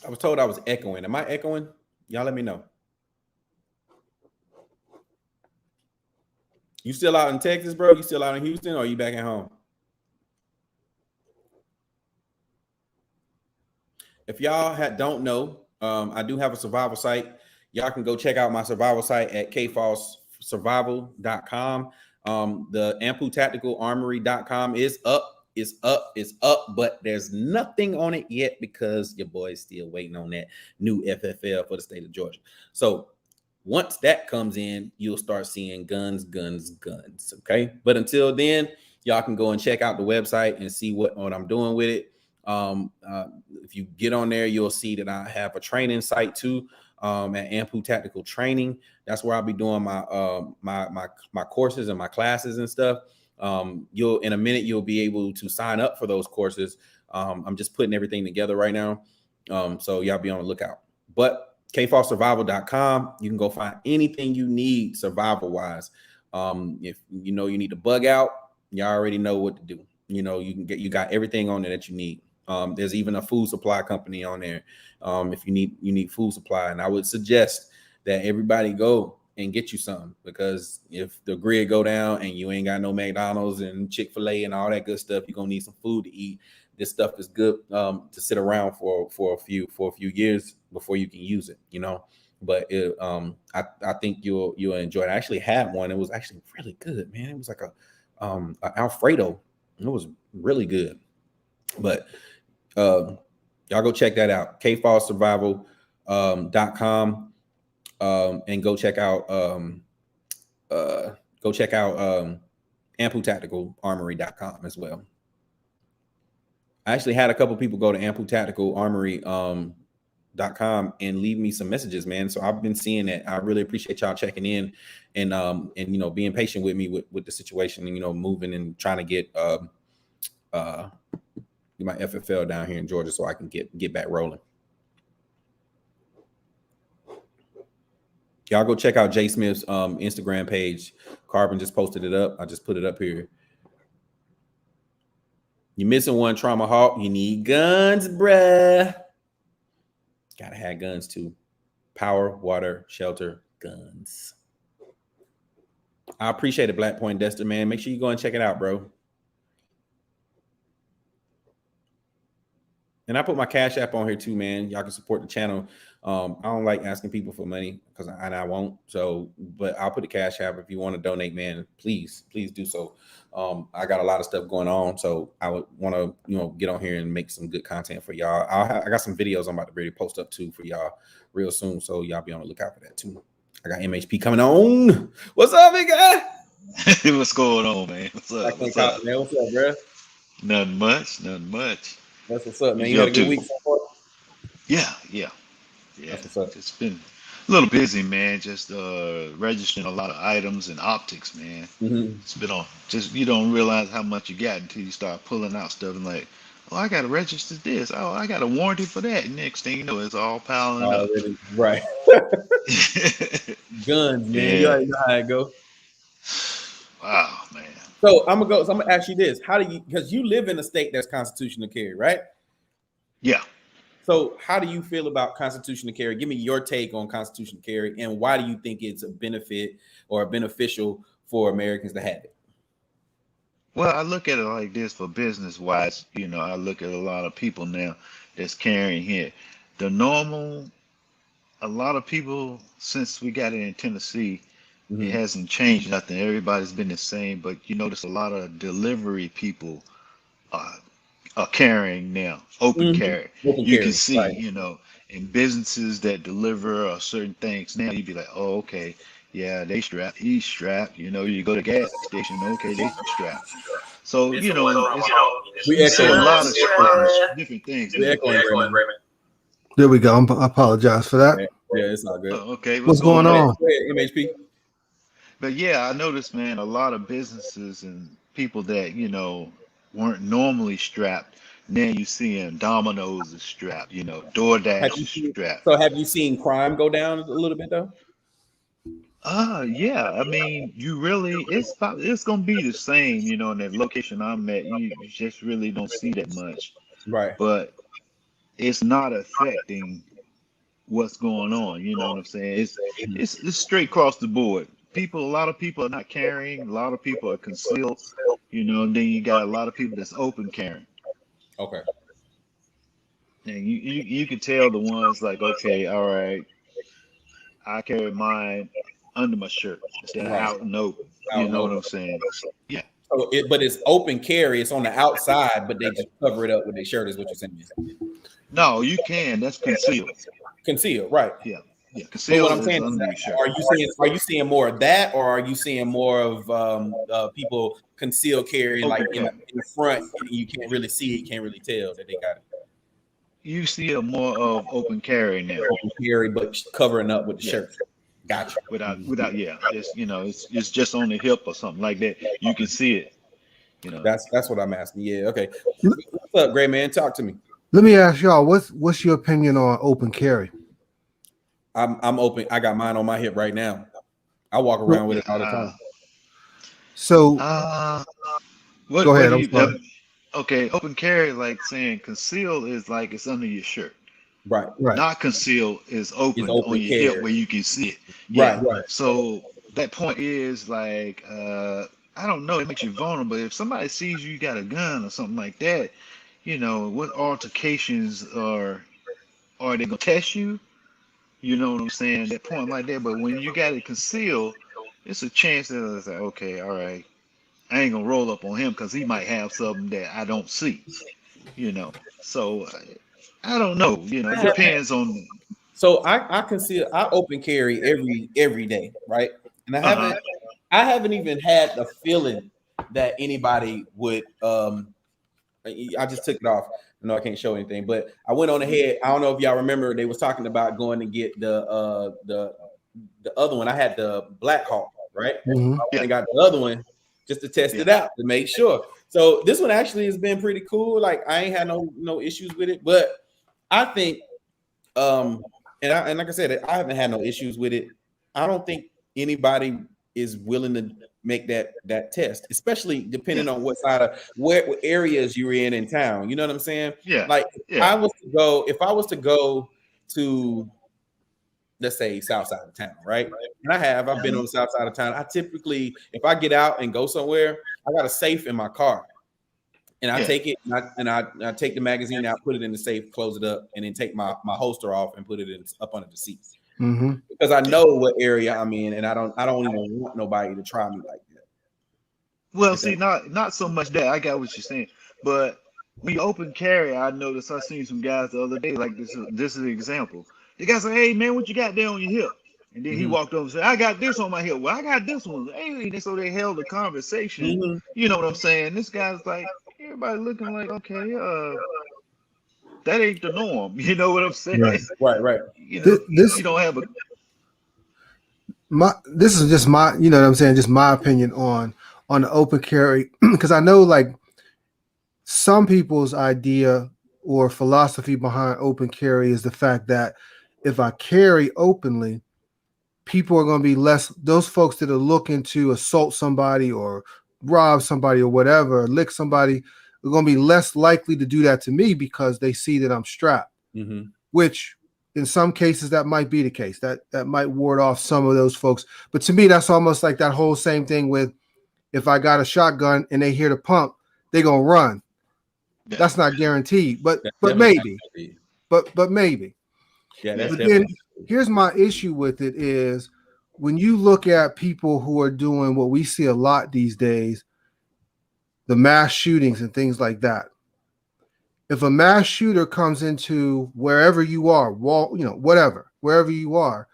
I was told I was echoing. Am I echoing? Y'all let me know. You still out in Texas, bro? You still out in Houston, or are you back at home? If y'all don't know, I do have a survival site. Y'all can go check out my survival site at kfossurvival.com. The amputacticalarmory.com is up. It's up, but there's nothing on it yet because your boy's still waiting on that new FFL for the state of Georgia. So once that comes in, you'll start seeing guns. Okay. But until then, y'all can go and check out the website and see what I'm doing with it. If you get on there, you'll see that I have a training site too, at Ampu Tactical Training. That's where I'll be doing my courses and my classes and stuff. You'll in a minute you'll be able to sign up for those courses. I'm just putting everything together right now, so y'all be on the lookout. But kfossurvival.com, you can go find anything you need survival wise. If you know you need to bug out, y'all already know what to do. You got everything on there that you need. There's even a food supply company on there. If you need food supply, and I would suggest that everybody go and get you some, because if the grid go down and you ain't got no McDonald's and Chick-fil-A and all that good stuff, you're gonna need some food to eat. This stuff is good to sit around for a few years before you can use it, But I think you'll enjoy it. I actually had one. It was actually really good, man. It was like a Alfredo. It was really good. But y'all go check that out. kfossurvival.com, and go check out amputacticalarmory.com as well. I actually had a couple people go to amputacticalarmory.com and leave me some messages, man. So I've been seeing that. I really appreciate y'all checking in and being patient with me with the situation and moving and trying to get my FFL down here in Georgia so I can get back rolling. Y'all go check out Jay Smith's Instagram page. Carbon just posted it up. I just put it up here. You're missing one, Trauma Hawk. You need guns, bruh. Gotta have guns too. Power, water, shelter, guns. I appreciate it, Black Point Dester, man. Make sure you go and check it out, bro. And I put my Cash App on here too, man. Y'all can support the channel. I don't like asking people for money because I won't. So, but I'll put the Cash App if you want to donate, man. Please do so. I got a lot of stuff going on, so I would want to, get on here and make some good content for y'all. I got some videos I'm about to ready to post up too for y'all real soon, so y'all be on the lookout for that too. I got MHP coming on. What's up, big guy? What's going on, man? What's up, man? What's up, bro? Nothing much. That's what's up, man. You had a good week so far? Yeah. That's what's up. It's been a little busy, man. Just registering a lot of items and optics, man. Mm-hmm. It's been on. Just you don't realize how much you got until you start pulling out stuff and like, oh, I got to register this. Oh, I got a warranty for that. Next thing you know, it's all piling up. Right. Guns, man. Yeah. You already know how it go. Wow, man. So I'm gonna ask you this: how do you? Because you live in a state that's constitutional carry, right? Yeah. So how do you feel about constitutional carry? Give me your take on constitutional carry, and why do you think it's a benefit or beneficial for Americans to have it? Well, I look at it like this for business wise. I look at a lot of people now that's carrying here. A lot of people since we got it in Tennessee. Mm-hmm. It hasn't changed nothing. Everybody's been the same, but you notice a lot of delivery people are carrying now, open carry. You can see, right. In businesses that deliver certain things now, you'd be like, oh, okay, yeah, they strapped, he's strapped. You go to gas station, okay, they strapped. So, we see a echo lot of different things. We echoing, Raymond. There we go. I apologize for that. Yeah, it's all good. Okay, what's going on? Go ahead, MHP. But yeah, I noticed, man, a lot of businesses and people that, weren't normally strapped. Now you see them, Domino's is strapped, DoorDash is strapped. So have you seen crime go down a little bit though? Yeah. I mean, it's gonna be the same, in that location I'm at. You just really don't see that much. Right. But it's not affecting what's going on. You know what I'm saying? It's straight across the board. A lot of people are not carrying. A lot of people are concealed. And then you got a lot of people that's open carrying. Okay. And you can tell the ones like, okay, all right, I carry mine under my shirt instead of out and open. You know what I'm saying? Yeah. So but it's open carry. It's on the outside, but they just cover it up with their shirt. Is what you're saying? No, you can. That's concealed. Concealed, right? Yeah. Yeah. Concealed. What I'm saying is, are you seeing more of that, or are you seeing more of people conceal carry like in the front? And you can't really see it. You can't really tell that they got it. You see a more of open carry now. Open carry, but covering up with the shirt. Gotcha. Without, just it's just on the hip or something like that. You can see it. You know, that's what I'm asking. Yeah. Okay. What's up, great man? Talk to me. Let me ask y'all, what's your opinion on open carry? I'm open. I got mine on my hip right now. I walk around with it all the time. So what go ahead. do I'm you? sorry. Okay, open carry, like saying conceal is like it's under your shirt. Right. Not conceal is It's open on open your hip carry. where you can see it. Right. Yeah. So that point is like, I don't know, it makes you vulnerable. If somebody sees you got a gun or something like that, you know, what altercations are they gonna test you? You know what I'm saying? That point like that. But when you got it concealed, it's a chance that it's like, okay, all right, I ain't gonna roll up on him because he might have something that I don't see. You know. So I don't know. You know, it depends on. So I consider I open carry every day, right? And I haven't even had the feeling that anybody would I just took it off. I know I can't show anything, but I went on ahead. I don't know if y'all remember they was talking about going to get the other one. I had the Black Hawk, right? Mhm. I got the other one just to test it out to make sure. So this one actually has been pretty cool. Like I ain't had no issues with it, but I think and like I said, I haven't had no issues with it. I don't think anybody is willing to make that test, especially depending on what side of what areas you're in town. You know what I'm saying? Yeah. Like Yeah. if I was to go to, let's say, south side of town, right? And I've been on the south side of town. I typically, if I get out and go somewhere, I got a safe in my car. And I take it and I take the magazine out, put it in the safe, close it up, and then take my holster off and put it up under the seat. Mm-hmm. Because I know what area I'm in, and I don't even want nobody to try me like that. Well, see, not so much that. I got what you're saying, but when you open carry, I noticed I seen some guys the other day. Like this is an example. The guy said, "Hey man, what you got there on your hip?" And then he walked over and said, "I got this on my hip." Well, I got this one. Hey, so they held a conversation. You know what I'm saying? This guy's like, everybody looking like, okay, that ain't the norm. You know what I'm saying? Right. You know, you don't have a. This is just my, you know what I'm saying, just my opinion on the open carry, because I know like some people's idea or philosophy behind open carry is the fact that if I carry openly, people are going to be less, those folks that are looking to assault somebody or rob somebody or whatever, or lick somebody, are going to be less likely to do that to me because they see that I'm strapped, which in some cases that might be the case. That might ward off some of those folks. But to me, that's almost like that whole same thing with if I got a shotgun and they hear the pump, they're going to run. Yeah. That's not guaranteed, but maybe. But maybe. Yeah, that's but then here's my issue with it is when you look at people who are doing what we see a lot these days, the mass shootings and things like that. If a mass shooter comes into wherever you are, wherever you are,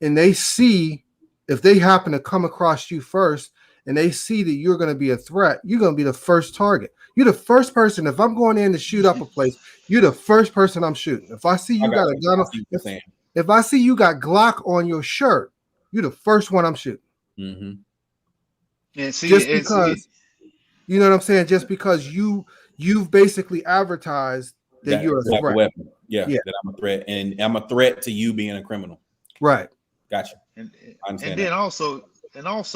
and they see, if they happen to come across you first and they see that you're going to be a threat, you're going to be the first target. You're the first person. If I'm going in to shoot up a place, you're the first person I'm shooting. If I see you got a gun, if I see you got Glock on your shirt, you're the first one I'm shooting. And see, just because, you know what I'm saying? Just because you've basically advertised that you're a threat. Weapon. Yeah, that I'm a threat, and I'm a threat to you being a criminal. Right. Gotcha. And then also,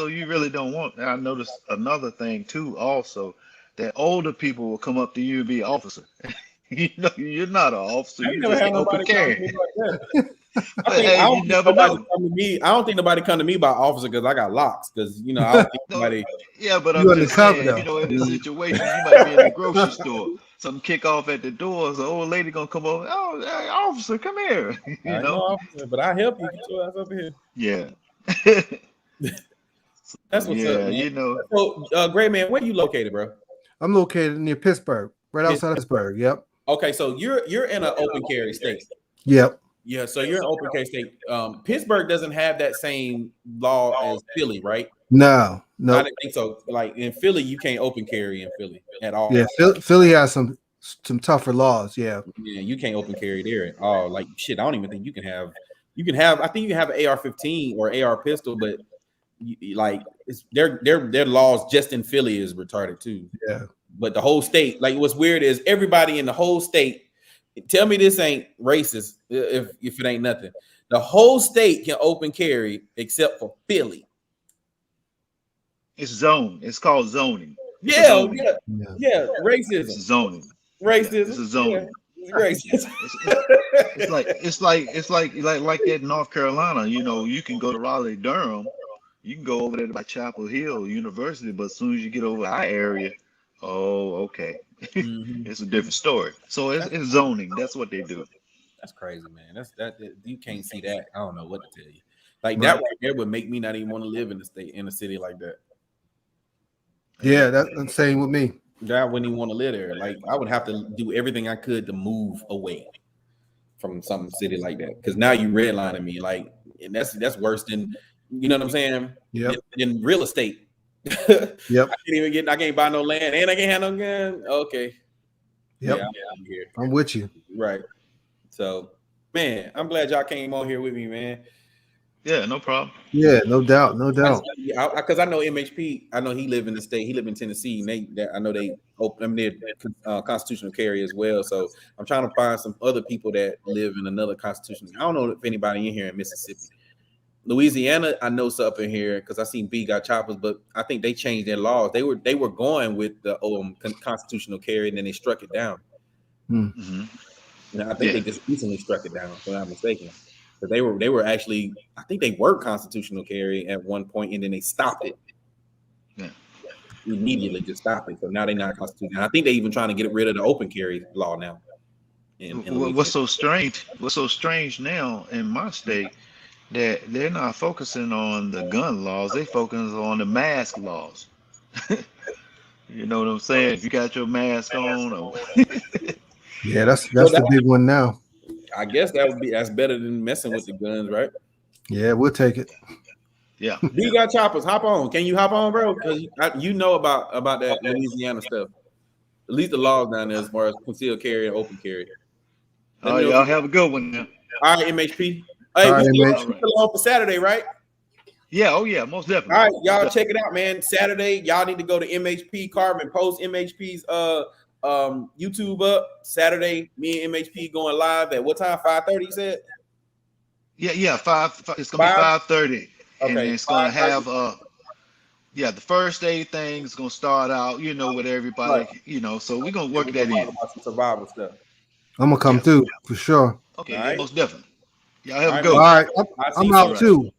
you really don't want. I noticed another thing too. Also, that older people will come up to you and be an officer. You know, you're not an officer. You just open carry. I don't think nobody come to me about officer because I got locks. Because I don't think nobody. Yeah, but I'm just saying, in this situation, you might be in the grocery store. Something kick off at the door. So, old lady gonna come over. Oh, hey, officer, come here. I know, officer, but I help you. Get your ass over here. Yeah. That's what's up, man. So, great man, where you located, bro? I'm located near Pittsburgh, right outside of Pittsburgh. Yep. Okay, so you're in an open carry state. Yep. Yeah, so you're in open carry state. Pittsburgh doesn't have that same law as Philly, right? No. I didn't think so. Like in Philly, you can't open carry in Philly at all. Yeah, Philly has some tougher laws. Yeah. Yeah, you can't open carry there at all. Like shit, I don't even think you can have. I think you can have an AR-15 or AR pistol, but like it's their laws just in Philly is retarded too. Yeah. But the whole state, like what's weird is everybody in the whole state. Tell me this ain't racist if it ain't nothing. The whole state can open carry except for Philly. It's zone. It's called zoning. It's Yeah, zoning. yeah. Racism. It's zoning. Racism. Yeah, it's a zoning. Yeah, racist. It's like that in North Carolina. You know, you can go to Raleigh, Durham. You can go over there by Chapel Hill University, but as soon as you get over our area, oh, okay. Mhm. It's a different story. So it's zoning. That's what they do. That's crazy, man. That you can't see that. I don't know what to tell you. Like Right. that right there would make me not even want to live in a city like that. Yeah, that's the same with me. I wouldn't even want to live there. Like I would have to do everything I could to move away from some city like that. Because now you redlining me, like, and that's worse than, you know what I'm saying? Yep. In real estate. Yep. I can't buy no land and I can't have no gun. Okay. Yep. Yeah, I'm here. I'm with you. Right. So, man, I'm glad y'all came on here with me, man. Yeah, no problem. Yeah, no doubt, no doubt. Because I know MHP. I know he live in the state. He live in Tennessee. And I know they open. They're constitutional carry as well. So I'm trying to find some other people that live in another constitutional. I don't know if anybody in here in Mississippi, Louisiana. I know some up in here because I seen B got choppers, but I think they changed their laws. They were going with the constitutional carry, and then they struck it down. Mm-hmm. And I think they just recently struck it down, if I'm not mistaken. But they were actually, I think they were constitutional carry at one point, and then they stopped it. Yeah. Immediately just stopped it. So now they're not constitutional. I think they're even trying to get rid of the open carry law now. What's so strange? What's so strange now in my state that they're not focusing on the gun laws? They focus on the mask laws. You know what I'm saying? If you got your mask on, or Yeah, that's the big one now. I guess that's better than messing with the guns, right? Yeah, we'll take it. yeah. You got choppers. Hop on. Can you hop on, bro? Because you know about that Louisiana stuff. At least the laws down there as far as concealed carry and open carry. Oh, y'all have a good one now. All right, MHP. Hey, we're still on for Saturday, right? Yeah. Oh, yeah. Most definitely. All right, y'all check it out, man. Saturday, y'all need to go to MHP Carbon, post MHP's YouTube up. Saturday, me and MHP going live at what time? 5:30, you said? Yeah. 5. It's gonna be 5:30, and it's gonna have the first day thing is gonna start out, with everybody, So we're gonna work that in. About some survival stuff. I'm gonna come through for sure. Okay, right. most definitely. Y'all have a good All one. right, I'm out too.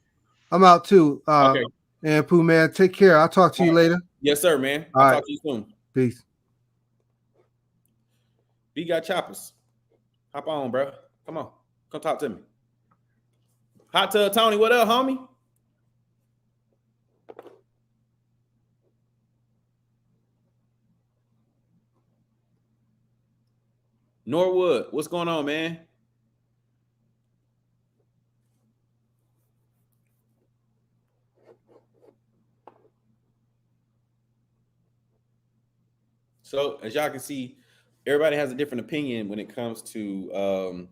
I'm out too. Okay. And Pooh, man, take care. I'll talk to you later. Yes, sir, man. All I'll right. talk to you soon. Peace. B got choppers. Hop on, bro. Come on. Come talk to me. Hot Tub Tony, what up, homie? Norwood, what's going on, man? So, as y'all can see, everybody has a different opinion when it comes to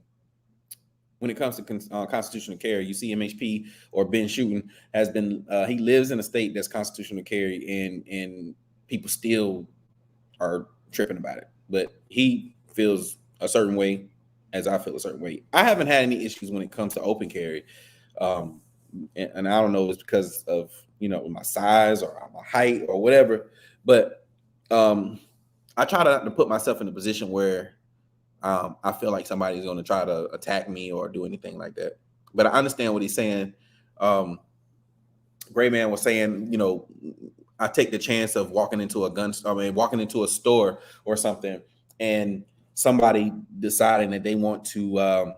constitutional carry. You see, MHP or Ben Shooten has been he lives in a state that's constitutional carry, and people still are tripping about it. But he feels a certain way, as I feel a certain way. I haven't had any issues when it comes to open carry, and I don't know if it's because of my size or my height or whatever, but I try to put myself in a position where I feel like somebody's going to try to attack me or do anything like that. But I understand what he's saying. Gray Man was saying, I take the chance of walking into a store or something, and somebody deciding that they want to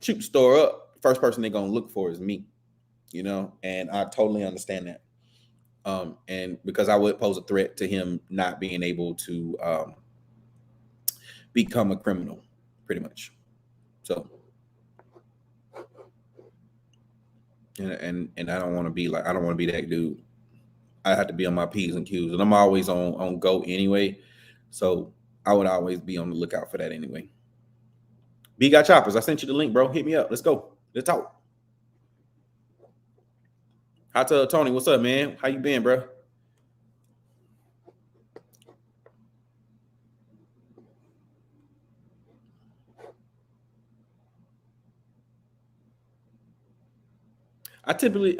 shoot the store up. The first person they're going to look for is me, and I totally understand that. And because I would pose a threat to him not being able to become a criminal, pretty much. So, and I don't want to be that dude. I have to be on my P's and Q's, and I'm always on go anyway. So I would always be on the lookout for that anyway. B got choppers. I sent you the link, bro. Hit me up. Let's go. Let's talk. Hot Tub Tony, what's up, man? How you been, bro? I typically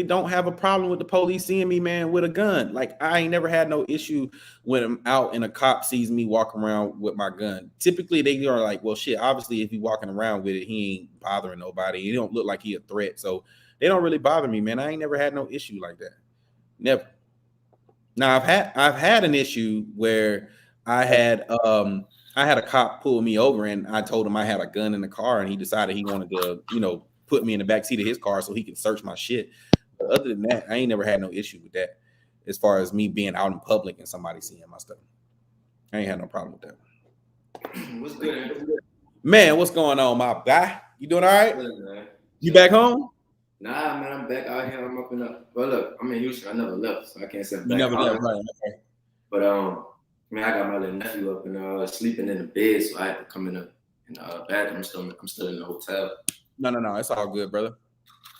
don't have a problem with the police seeing me, man, with a gun. Like I ain't never had no issue when I'm out and a cop sees me walking around with my gun. Typically they are like, well, shit, obviously if he walking around with it, he ain't bothering nobody. He don't look like he a threat. So they don't really bother me, man. I ain't never had no issue like that. Never. Now I've had an issue where I had a cop pull me over and I told him I had a gun in the car and he decided he wanted to, put me in the back seat of his car so he can search my shit. But other than that, I ain't never had no issue with that. As far as me being out in public and somebody seeing my stuff, I ain't had no problem with that. What's good, man? What's going on, my guy? You doing all right? Good, man. You back home? Nah, man, I'm back out here. I'm up and up. Well, look, I'm in Houston. I never left, so I can't say I'm back. You never left, right? Okay. But I got my little nephew up and sleeping in the bed, so I had to come in the bathroom. I'm still in the hotel. No, it's all good, brother.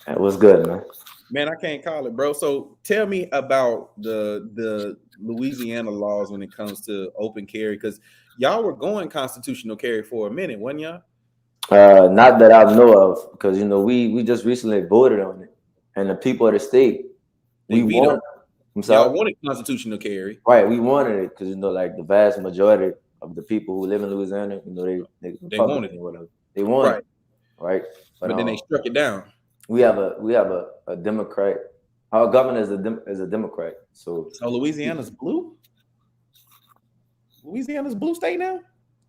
Hey, what's good, man? Man, I can't call it, bro. So tell me about the Louisiana laws when it comes to open carry, because y'all were going constitutional carry for a minute, wasn't y'all? Not that I know of, because we just recently voted on it, and the people of the state They we vetoed. want. I'm sorry. Y'all wanted constitutional carry, Right? We wanted it because like the vast majority of the people who live in Louisiana, they wanted it. Whatever. They wanted it, right? But then they struck it down. We have a Democrat. Our governor is a Democrat. So Louisiana's blue. Louisiana's blue state now.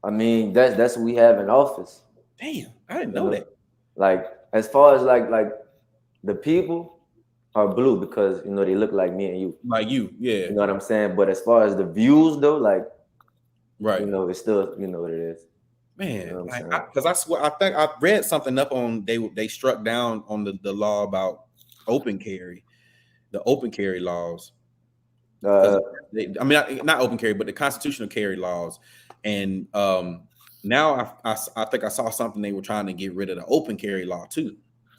I mean, that's what we have in office. Damn, I didn't know that. Like as far as like the people are blue because they look like me and you. Like you, yeah. You know what I'm saying? But as far as the views though, like right, it's still what it is. Man, because I swear I think I read something up on they struck down on the law about open carry, the open carry laws. Not open carry, but the constitutional carry laws. And now I think I saw something they were trying to get rid of the open carry law too.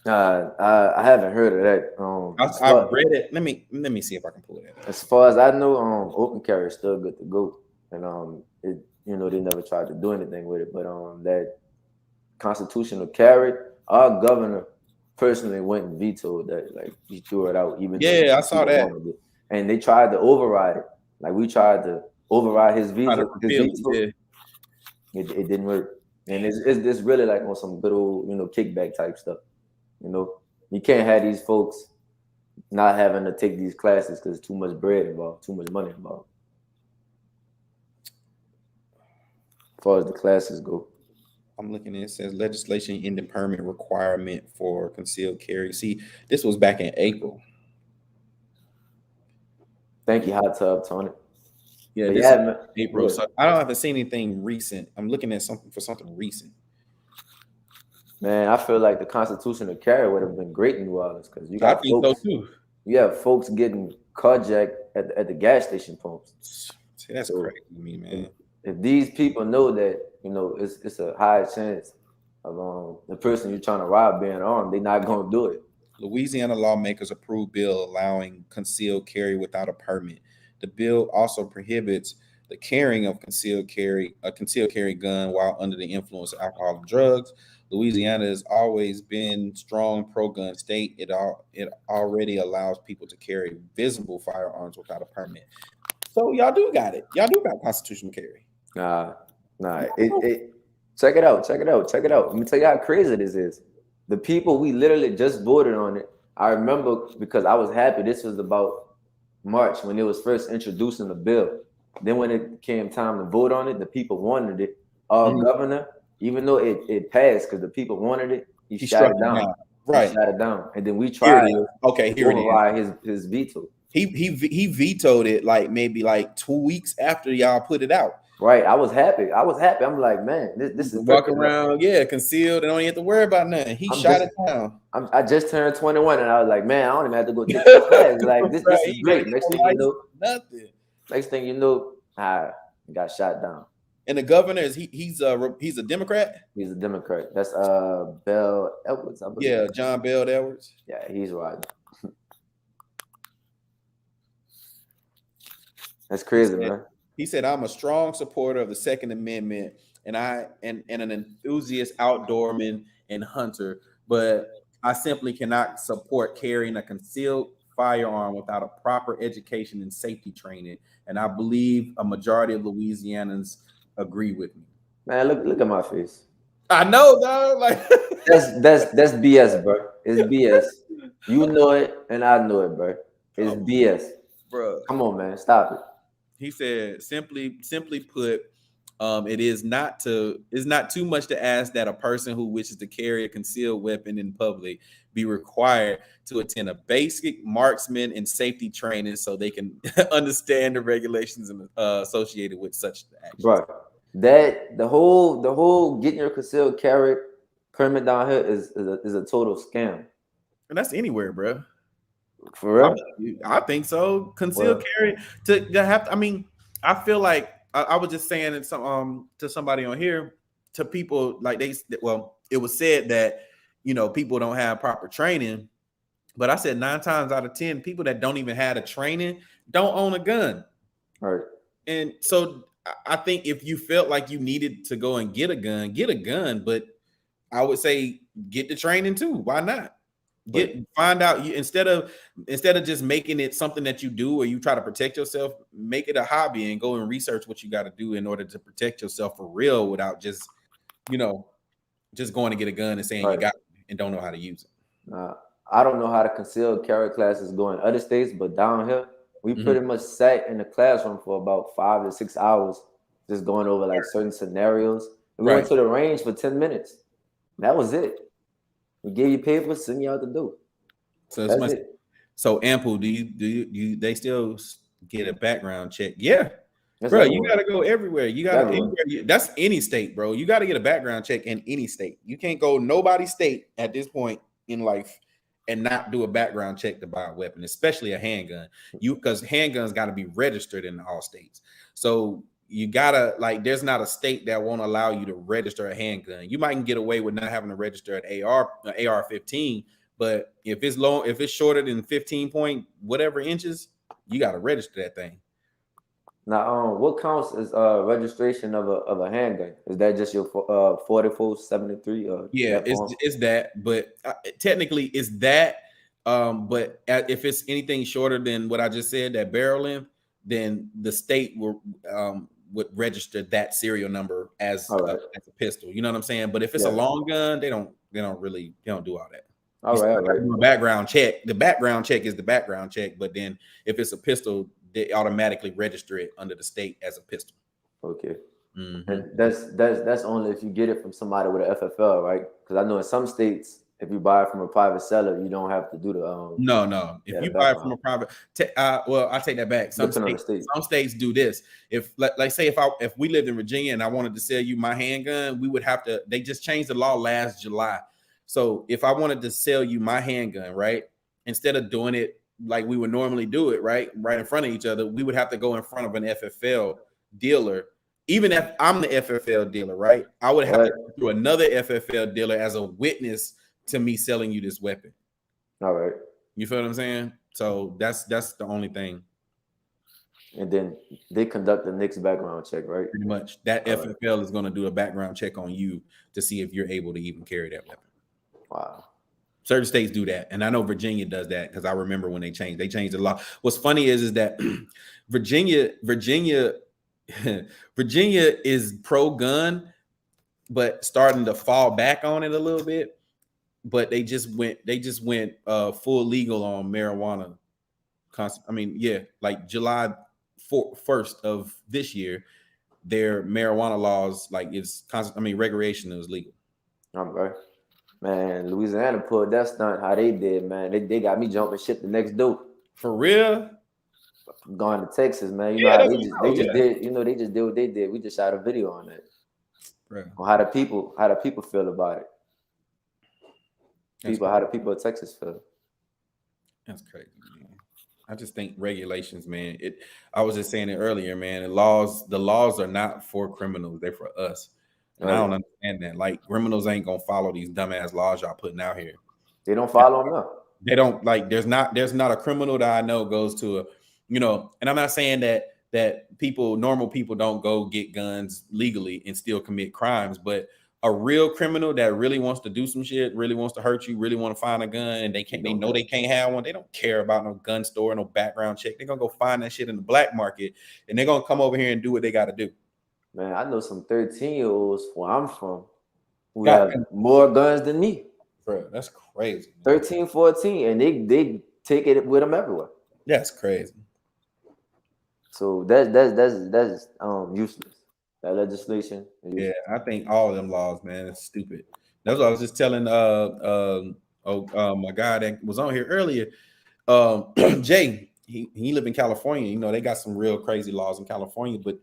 I haven't heard of that. I read it. Let me see if I can pull it out. As far as I know, open carry is still good to go, and they never tried to do anything with it. But that constitutional carry, our governor personally went and vetoed that. Like he threw it out. Even I saw that. And they tried to override it. Like we tried to override his veto. It didn't work. And it's really like on some good old kickback type stuff. You can't have these folks not having to take these classes because too much bread involved, too much money involved. As far as the classes go, I'm looking at it says legislation in the permit requirement for concealed carry. See, this was back in April. Thank you, Hot Tub Tony. Yeah, this is April. So I don't have to see anything recent. I'm looking at something recent. Man, I feel like the constitutional carry would have been great in New Orleans because you got you have folks getting carjacked at the gas station pumps. See, that's crazy to me, man. If these people know that it's a high chance of the person you're trying to rob being armed, they're not going to do it. Louisiana lawmakers approved bill allowing concealed carry without a permit. The bill also prohibits the carrying of concealed carry gun while under the influence of alcohol and drugs. Louisiana has always been strong pro-gun state. It already allows people to carry visible firearms without a permit. So y'all do got it. Y'all do got constitutional carry. Nah. Check it out. Let me tell you how crazy this is. The people we literally just voted on it. I remember because I was happy. This was about March when it was first introducing the bill. Then when it came time to vote on it, the people wanted it. Our governor, even though it passed because the people wanted it, he shot it down. Right. He shot it down. And then we tried to override his veto. He vetoed it maybe 2 weeks after y'all put it out. Right. I was happy. I'm like, man, this is walking around, concealed. And don't have to worry about nothing. He shot it down. I just turned 21 and I was like, man, I don't even have to go take this class. Like this is great. Next thing you know, nothing. Next thing you know, I got shot down. And the governor he's a Democrat? He's a Democrat. That's Bell Edwards, I believe. Yeah, John Bell Edwards. Yeah, he's right. That's crazy, man. He said, I'm a strong supporter of the Second Amendment and an enthusiast outdoorman and hunter, but I simply cannot support carrying a concealed firearm without a proper education and safety training. And I believe a majority of Louisianans agree with me. Man, look at my face. I know, dog. Like that's BS, bro. It's BS. You know it, and I know it, bro. It's BS, bro. Come on, man, stop it. He said, simply put, it's not too much to ask that a person who wishes to carry a concealed weapon in public be required to attend a basic marksman and safety training so they can understand the regulations associated with such actions. Bro, that the whole getting your concealed carry permit down here is a total scam. And that's anywhere, bro. For real? I think so. Concealed carry to have. I mean, I feel like I was just saying it to somebody on here, to people like it was said that people don't have proper training, but I said 9 times out of 10 people that don't even have the training don't own a gun. Right. And so I think if you felt like you needed to go and get a gun, but I would say get the training too. Why not? Find out, instead of just making it something that you do or you try to protect yourself, make it a hobby and go and research what you got to do in order to protect yourself for real, without just going to get a gun and saying you got it and don't know how to use it. I don't know how the concealed carry classes go in other states, but down here we pretty much sat in the classroom for about 5 to 6 hours just going over like certain scenarios. We went to the range for 10 minutes. That was it. We gave you papers, send you out the door. So that's it. So Ample, do you they still get a background check? Yeah. Bro, you got to go everywhere. You got to that's any state, bro. You got to get a background check in any state. You can't go nobody's state at this point in life and not do a background check to buy a weapon, especially a handgun. Because handguns got to be registered in all states. So you gotta, there's not a state that won't allow you to register a handgun. You might get away with not having to register an AR-15, but if it's shorter than 15 point whatever inches, you got to register that thing. Now, what counts as registration of a handgun? Is that just your 4473? Yeah, it's that, but technically it's that. But if it's anything shorter than what I just said, that barrel length, then the state would register that serial number as a pistol. You know what I'm saying? But if it's a long gun, they don't do all that. All right. Do a background check. The background check is the background check, but then if it's a pistol, they automatically register it under the state as a pistol. Okay. Mm-hmm. And that's only if you get it from somebody with an FFL, right? Because I know in some states, if you buy it from a private seller, you don't have to do the no. If you buy it from a private, I take that back. Some states do this. If if we lived in Virginia and I wanted to sell you my handgun, we would have to. They just changed the law last July. So if I wanted to sell you my handgun, right, instead of doing it like we would normally do it, right in front of each other, we would have to go in front of an FFL dealer. Even if I'm the FFL dealer, right, I would have to go through another FFL dealer as a witness to me selling you this weapon. All right. You feel what I'm saying? So that's the only thing. And then they conduct the next background check, right? Pretty much. That FFL is going to do a background check on you to see if you're able to even carry that weapon. Wow. Certain states do that. And I know Virginia does that because I remember when they changed the law. What's funny is that Virginia is pro-gun, but starting to fall back on it a little bit. But they just went full legal on marijuana. Like July 1st of this year, their marijuana laws, recreation is legal. All right. Man, Louisiana pulled that stunt how they did, man. They got me jumping ship the next dope. For real? Going to Texas, man. They just did what they did. We just shot a video on that. Right. On how the people feel about it. How the people of Texas feel. That's crazy, man. I just think regulations, man. I was just saying it earlier, man. The laws are not for criminals, they're for us. And I don't understand that. Like, criminals ain't gonna follow these dumbass laws y'all putting out here. They don't follow them up. They don't, there's not a criminal that I know goes to and I'm not saying that that normal people don't go get guns legally and still commit crimes, but a real criminal that really wants to do some shit, really wants to hurt you, really want to find a gun, and they know they can't have one. They don't care about no gun store, no background check. They're gonna go find that shit in the black market, and they're gonna come over here and do what they got to do. Man, I know some 13-year-olds where I'm from who have more guns than me. Bro, that's crazy. 13, 14, and they take it with them everywhere. That's crazy. So that's useless. That legislation. Yeah, I think all of them laws, man, it's stupid. That's what I was just telling my guy that was on here earlier. Jay, he live in California. You know, they got some real crazy laws in California, but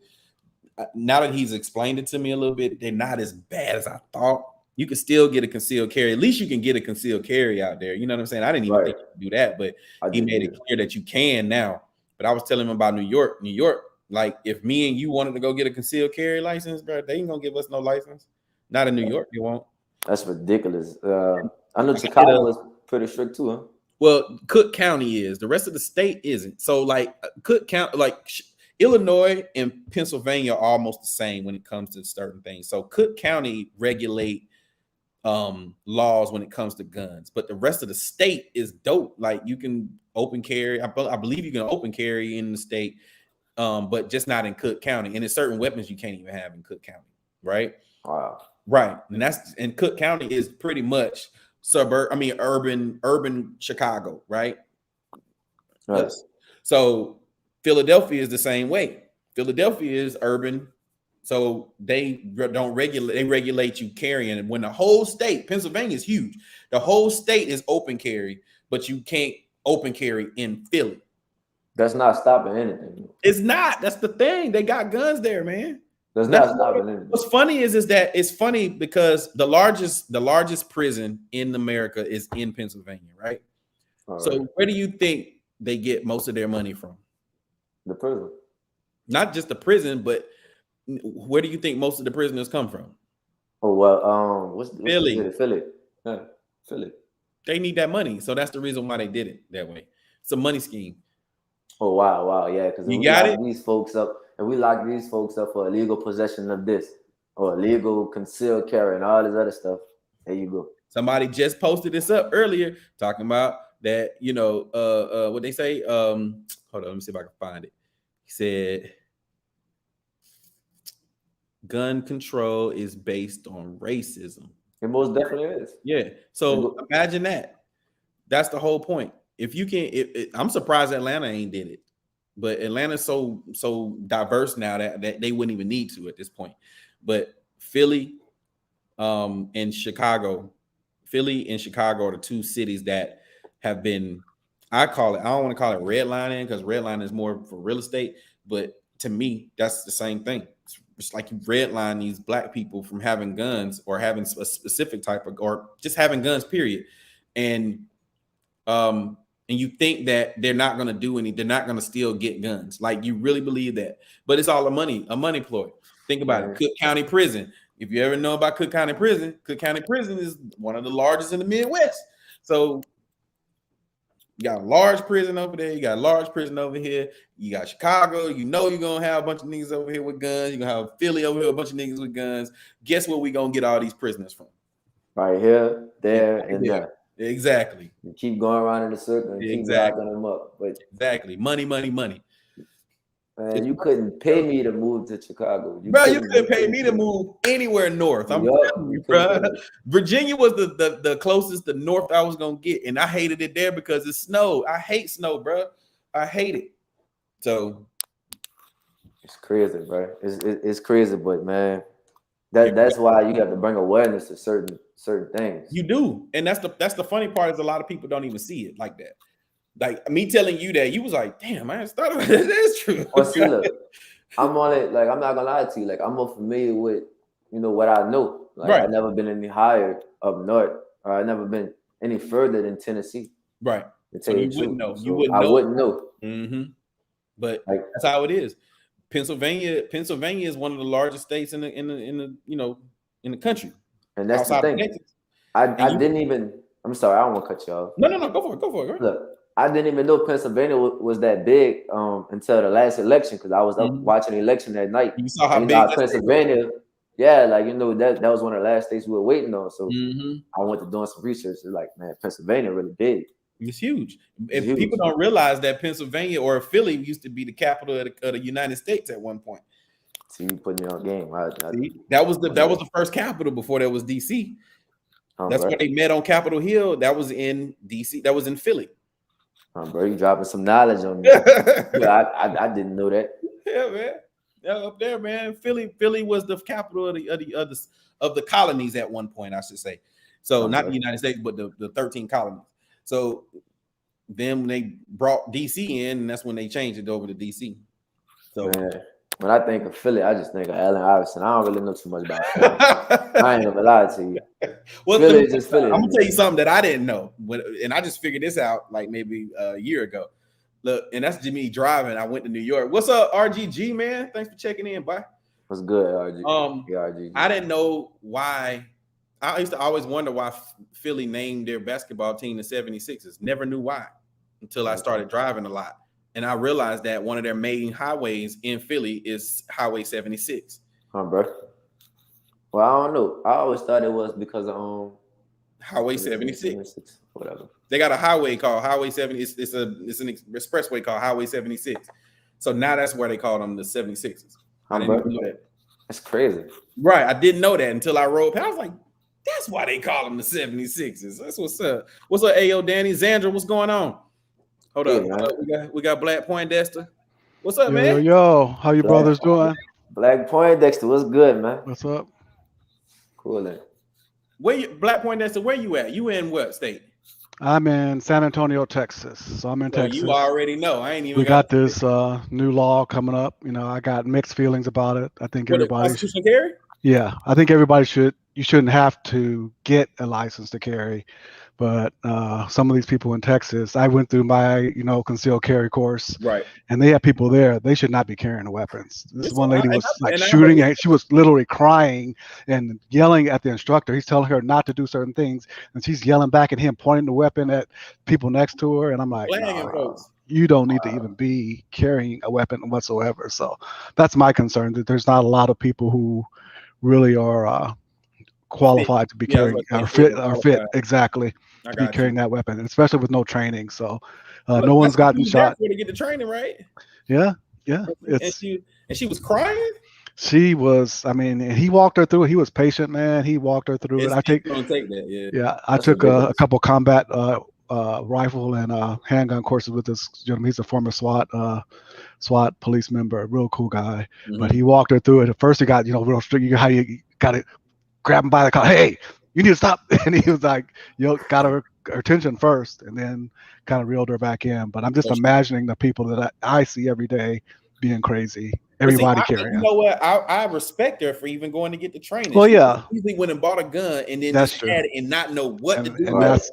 now that he's explained it to me a little bit, they're not as bad as I thought. You can still get a concealed carry. At least you can get a concealed carry out there. You know what I'm saying? I didn't even think you could do that, but he made it clear that you can now. But I was telling him about New York. New York, like if me and you wanted to go get a concealed carry license, bro, they ain't gonna give us no license. Not in New York, they won't. That's ridiculous. I know Chicago is pretty strict too, huh? Well, Cook County is. The rest of the state isn't. So like Cook County, like Illinois and Pennsylvania are almost the same when it comes to certain things. So Cook County regulate laws when it comes to guns, but the rest of the state is dope. Like you can open carry. I believe you can open carry in the state, but just not in Cook County. And there's certain weapons you can't even have in Cook County, right? Wow. Right. And Cook County is pretty much urban Chicago, right? Yes. So Philadelphia is the same way. Philadelphia is urban. So they don't regulate, they regulate you carrying. And when the whole state, Pennsylvania is huge, the whole state is open carry, but you can't open carry in Philly. That's not stopping anything. It's not. That's the thing. They got guns there, man. That's not stopping anything. What's funny is that it's funny because the largest prison in America is in Pennsylvania, right? So where do you think they get most of their money from? The prison. Not just the prison, but where do you think most of the prisoners come from? Oh well, what's Philly? Philly. Yeah, Philly. They need that money, so that's the reason why they did it that way. It's a money scheme. Oh wow, yeah. Because you got it. These folks up, and we lock these folks up for illegal possession of this or illegal concealed carry and all this other stuff. There you go. Somebody just posted this up earlier, talking about that. You know, what they say. Hold on, let me see if I can find it. He said, gun control is based on racism. It most definitely is. Yeah. So imagine that. That's the whole point. If you can, I'm surprised Atlanta ain't did it, but Atlanta's so diverse now that they wouldn't even need to at this point. But Philly, and Chicago are the two cities that have been, I don't want to call it redlining because redlining is more for real estate, but to me, that's the same thing. It's like you redline these black people from having guns or having a specific type of, or just having guns, period. And you think that they're not going to do they're not going to still get guns. Like you really believe that, but it's all a money ploy. Think about it. Cook County Prison. If you ever know about Cook County Prison is one of the largest in the Midwest. So you got a large prison over there. You got a large prison over here. You got Chicago. You know you're going to have a bunch of niggas over here with guns. You're going to have Philly over here, a bunch of niggas with guns. Guess where we going to get all these prisoners from? Right here, there, and there. Exactly. You keep going around in the circle and keep locking them up. But exactly. Money. Man, you couldn't pay me to move to Chicago. You couldn't pay me to move anywhere north. I'm telling you, bro. Virginia was the closest the north I was gonna get, and I hated it there because it snowed. I hate snow, bro. I hate it. So it's crazy, bro. It's crazy, but man, that's why you have to bring awareness to certain things. You do, and that's the funny part is a lot of people don't even see it like that. Like me telling you that, you was like, damn, I started with it. That's true. Well, see, look, I'm on it. Like, I'm not gonna lie to you. Like, I'm more familiar with, what I know. Like, right. I've never been any higher up north, or I've never been any further than Tennessee. Right. So you wouldn't know. I wouldn't know. Mm-hmm. But like, that's how it is. Pennsylvania is one of the largest states in the country. And that's the thing. I didn't even. I'm sorry, I don't want to cut you off. No. Go for it. Look, I didn't even know Pennsylvania was that big until the last election because I was up watching the election that night. You saw how and, big Pennsylvania. Yeah, like that was one of the last states we were waiting on. So I went to doing some research. It's like, man, Pennsylvania really big. It's huge. If people don't realize that Pennsylvania or Philly used to be the capital of the United States at one point. See, you put me on game. That was the first capital before there was DC. That's where they met on Capitol Hill. That was in DC. That was in Philly. Bro, you dropping some knowledge on me. Yeah, I didn't know that. Yeah, man. Yeah, up there, man. Philly was the capital of the colonies at one point, I should say. So not the United States, but the 13 colonies. So then they brought DC in, and that's when they changed it over to DC. So man, when I think of Philly, I just think of Allen Iverson. I don't really know too much about Philly. I ain't gonna lie to you. Philly is just Philly. I'm gonna tell you something that I didn't know, and I just figured this out like maybe a year ago. Look, and that's me driving. I went to New York. What's up, RGG, man? Thanks for checking in. Bye. What's good, RG? RGG. I didn't know why. I used to always wonder why Philly named their basketball team the 76ers. Never knew why until I started driving a lot. And I realized that one of their main highways in Philly is Highway 76. Bro. Well, I don't know. I always thought it was because of Highway 76. Whatever. They got a highway called Highway 70. It's an expressway called Highway 76. So now that's where they call them the 76ers. I didn't know that. That's crazy. Right. I didn't know that until I rode past. I was like, that's why they call them the 76ers. That's what's up. What's up, Ayo Danny? Xandra, what's going on? Hold up. We got Black Poindexter. What's up, man? Yo, how you brothers doing? Black Poindexter, what's good, man? What's up? Cool. Then. Black Poindexter, where you at? You in what state? I'm in San Antonio, Texas. So I'm in Texas. You already know. I ain't even. We got this new law coming up. You know, I got mixed feelings about it. I think everybody. Constitutional carry? Yeah, I think everybody should. You shouldn't have to get a license to carry, but some of these people in Texas, I went through my concealed carry course, right? And they have people there. They should not be carrying weapons. This one lady was shooting, and she was literally crying and yelling at the instructor. He's telling her not to do certain things, and she's yelling back at him, pointing the weapon at people next to her. And I'm like, you don't need to even be carrying a weapon whatsoever. So that's my concern, that there's not a lot of people who really are qualified to be carrying or fit exactly to be carrying that weapon, and especially with no training. So no one's gotten shot. To get the training, right? Yeah. And she was crying. She was. I mean, and he walked her through it. He was patient, man. He walked her through it. I took that. I took a couple combat rifle and handgun courses with this gentleman. He's a former SWAT police member, a real cool guy. But he walked her through it. At first, he got real strict. How you got to grab him by the collar. Hey, you need to stop. And he was like, got her attention first, and then kind of reeled her back in. But I'm just imagining the people that I see every day being crazy. Everybody carrying. You know what? I respect her for even going to get the training. Well, yeah. She usually went and bought a gun and then just had it and not know what to do. And that's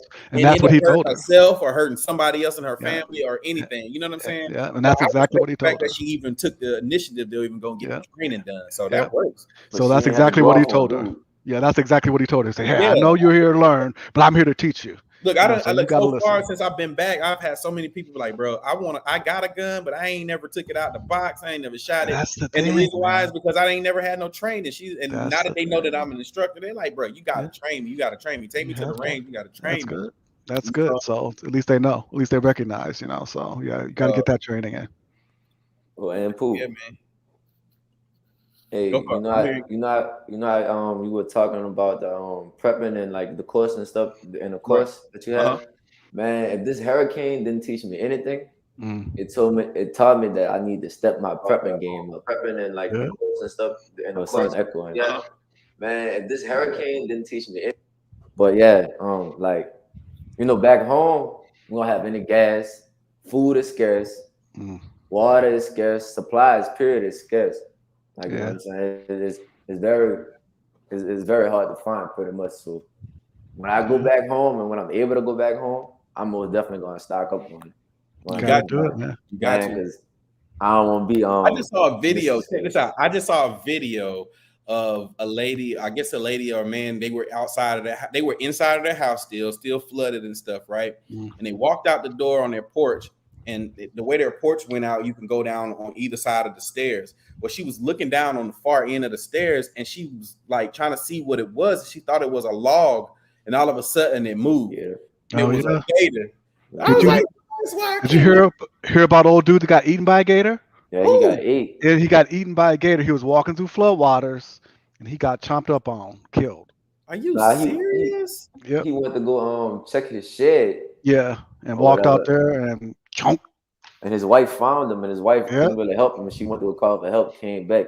what he told her. Herself or hurting somebody else in her family or anything. You know what I'm saying? Yeah, and that's exactly what he told her. That she even took the initiative to even go get the training done. So that works. So that's exactly what he told her. Yeah, that's exactly what he told her. Say, hey, I know you're here to learn, but I'm here to teach you. Look, so far since I've been back, I've had so many people like, bro, I got a gun, but I ain't never took it out the box. I ain't never shot it. The reason why is because I ain't never had no training. Now that they know that I'm an instructor, they're like, bro, you gotta train me. You gotta train me. Take me to the range. You gotta train me. Good. That's good. So at least they know. At least they recognize. So yeah, you gotta get that training in. Well, and Pooh. Yeah, man. Hey, you were talking about the prepping and like the course and stuff and the course that you have. Man, if this hurricane didn't teach me anything, it taught me that I need to step my prepping game up. Prepping and like the course and stuff, and the sun's echoing. Yeah. Man, if this hurricane didn't teach me anything, but yeah, back home, we don't have any gas, food is scarce, water is scarce, supplies, period, is scarce. Like, you know what I'm saying? It's very hard to find pretty much. So when I go back home and when I'm able to go back home, I'm most definitely going to stock up on it. You got to do it, man. You got to. I don't want to be I just saw a video. Check this out. I just saw a video of a lady, I guess a lady or a man. They were outside of they were inside of their house still flooded and stuff, right? And they walked out the door on their porch, and the way their porch went out, you can go down on either side of the stairs. Well, she was looking down on the far end of the stairs, and she was like trying to see what it was. She thought it was a log, and all of a sudden it moved. Yeah. It was a gator. Did you hear about old dude that got eaten by a gator? Yeah, he got ate. Yeah, he got eaten by a gator. He was walking through floodwaters, and he got chomped up on, killed. Are you serious? He went to go check his shed. Yeah, and walked out there and chomp. And his wife found him, and his wife couldn't really help him. And she went to a call for help, came back.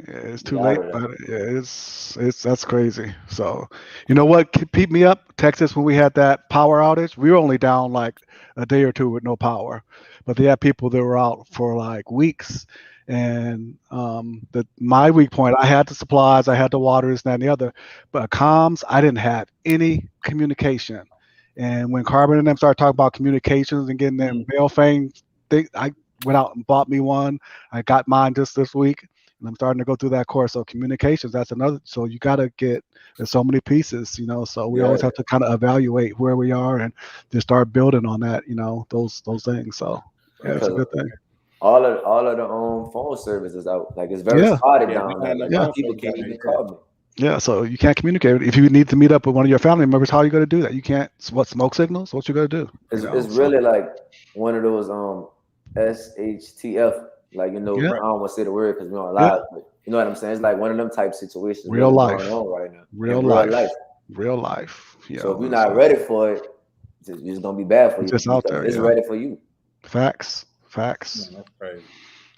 Yeah, it's too late, but yeah, it's that's crazy. So, you know what kept me up? Texas, when we had that power outage, we were only down like a day or two with no power, but they had people that were out for like weeks. And my weak point, I had the supplies, I had the water, this, that, and the other, but comms, I didn't have any communication. And when Carbon and them started talking about communications and getting them mail thing, I went out and bought me one. I got mine just this week. And I'm starting to go through that course. So communications, that's another. So you got to there's so many pieces, you know, so we always have to kind of evaluate where we are and just start building on that, you know, those things. So yeah, it's a good thing. All of the phone services out. Like it's very spotted down. Like people can't even call me. Yeah, so you can't communicate. If you need to meet up with one of your family members, how are you going to do that? You can't. What, smoke signals? What you going to do? It's really like one of those SHTF. Like, you know, I don't want to say the word because we don't allow it, but you know what I'm saying? It's like one of them type situations. Real life. Going on right now. Real life. Yeah. So if you're not ready for it, it's going to be bad for you. Just out there. It's ready for you. Facts. Yeah, that's crazy.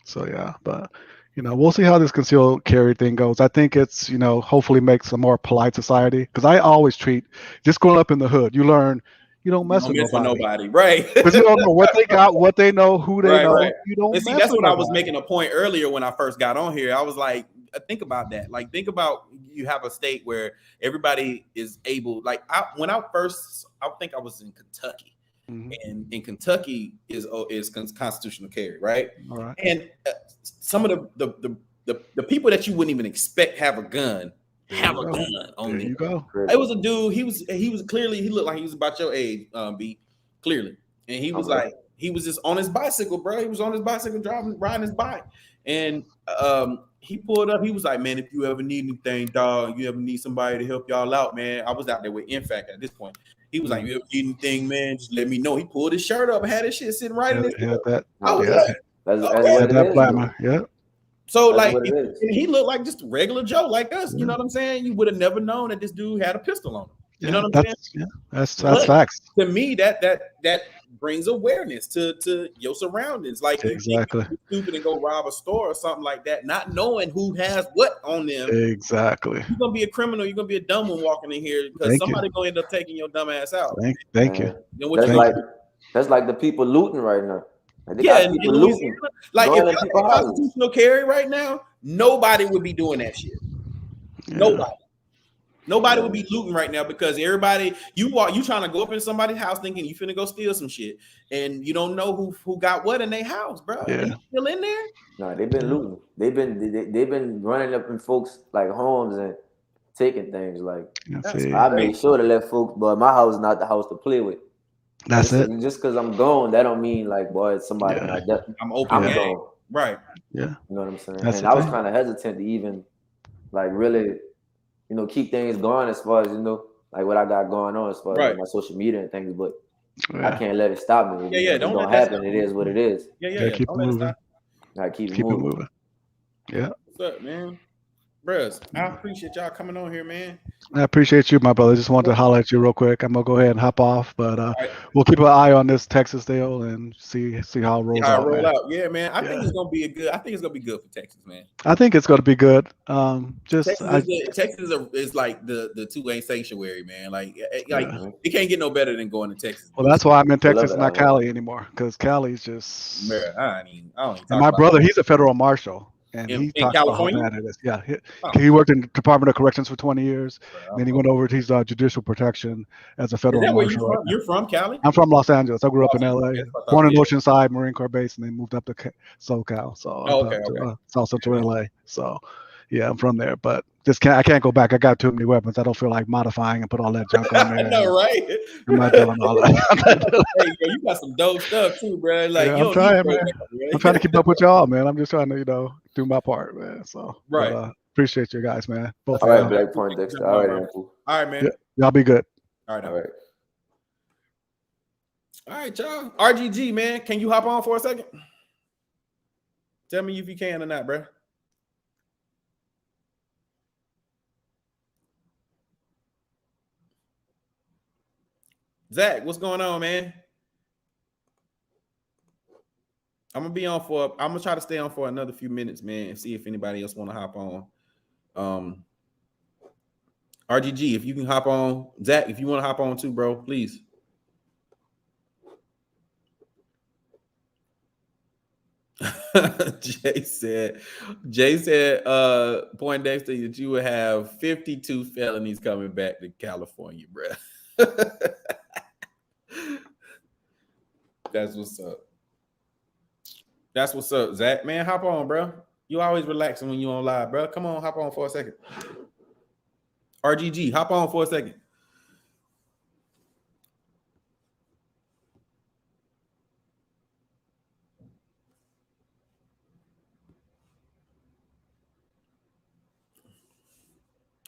So, yeah, but, you know, we'll see how this concealed carry thing goes. I think it's, you know, hopefully makes a more polite society, because I always treat, just growing up in the hood, you learn, you don't mess with nobody. Right? Because you don't know what they got, what they know, who they know. Right. You don't. And see, that's what I was making a point earlier when I first got on here. I was like, think about that. Like, think about you have a state where everybody is able. Like, I think I was in Kentucky, and in Kentucky is constitutional carry, right? All right. And some of the people that you wouldn't even expect have a gun. Have a gun on there me. You go. It was a dude. He was clearly, he looked like he was about your age, B. Clearly, and he was like, he was just on his bicycle, bro. He was on his bicycle riding his bike, and he pulled up. He was like, man, if you ever need anything, dog, you ever need somebody to help y'all out, man. I was out there with Infact at this point. He was like, you ever need anything, man, just let me know. He pulled his shirt up, had his shit sitting right in his that. I was like, yeah. So that's like, he looked like just a regular Joe like us. You know what I'm saying? You would have never known that this dude had a pistol on him. You know what I'm saying? Yeah, that's facts. To me, that brings awareness to your surroundings. Like, exactly. You stupid and go rob a store or something like that, not knowing who has what on them. Exactly. You're gonna be a criminal. You're gonna be a dumb one walking in here because somebody gonna end up taking your dumb ass out. Thank you. That's like the people looting right now. Like, in Louisiana, like if it's constitutional carry right now, nobody would be doing that shit. Yeah. Nobody would be looting right now because everybody you trying to go up in somebody's house thinking you finna go steal some shit, and you don't know who got what in their house, bro. Yeah. You still in there? No, they've been looting. They've been running up in folks like homes and taking things. Like I made sure to let folks, but my house is not the house to play with. That's it. Just because I'm gone, that don't mean like, boy, it's somebody not that. I'm open. I'm gone. Right. Yeah. You know what I'm saying? And I was kind of hesitant to even like really, you know, keep things going as far as, you know, like what I got going on as far as my social media and things, but I can't let it stop me. Yeah. Don't happen. It is what it is. Yeah. Keep it moving. Keep it moving. Yeah. What's up, man? Bruh, I appreciate y'all coming on here, man. I appreciate you, my brother. Just wanted to holler at you real quick. I'm gonna go ahead and hop off, but we'll keep an eye on this Texas deal and see how it rolls out. Yeah, man. I think it's gonna be good for Texas, man. I think it's gonna be good. Texas is like the two-way sanctuary, man. Like it can't get no better than going to Texas. Well, that's why I'm in Texas and not Cali anymore, because Cali's just. Man, I don't and my brother, he's a federal marshal. And he talks California? about how bad it is. Yeah, he worked in the Department of Corrections for 20 years. Then he went over to judicial protection as a federal marshal. You're from Cali? I'm from Los Angeles. I grew up in LA. Born in Oceanside Marine Corps Base, and then moved up to SoCal. So South Central LA. So Yeah, I'm from there, but I can't go back. I got too many weapons. I don't feel like modifying and put all that junk on there. I know, right? I'm not doing all that. Hey, bro, you got some dope stuff too, bro. Like, yeah, you I'm don't need trying, man. I'm trying to keep up with y'all, man. I'm just trying to, do my part, man. So, right. But, appreciate you guys, man. Both all right, Black Point Dexter. All right, all right, man. Yeah, y'all be good. All right, all right. All right, y'all. RGG, man, can you hop on for a second? Tell me if you can or not, bro. Zach, what's going on, man? I'm gonna try to stay on for another few minutes, man, and see if anybody else want to hop on. RGG, if you can hop on. Zach, if you want to hop on too, bro, please. Jay said, Poindexter, that you would have 52 felonies coming back to California, bro. That's what's up. That's what's up, Zach. Man, hop on, bro. You always relaxing when you on live, bro. Come on, hop on for a second. RGG, hop on for a second.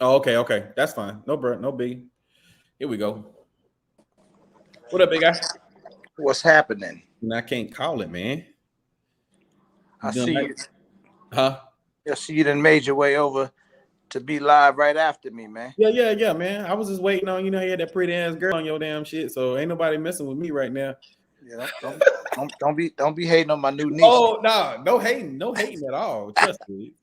Oh, okay. That's fine. No, bro, no big. Here we go. What up, big guy? What's happening? And I can't call it, man. I see you. Huh? I see you done made your way over to be live right after me, man. Yeah, man. I was just waiting on, you had that pretty ass girl on your damn shit, so ain't nobody messing with me right now. Yeah, don't be hating on my new niece. Oh no hating at all. Trust me,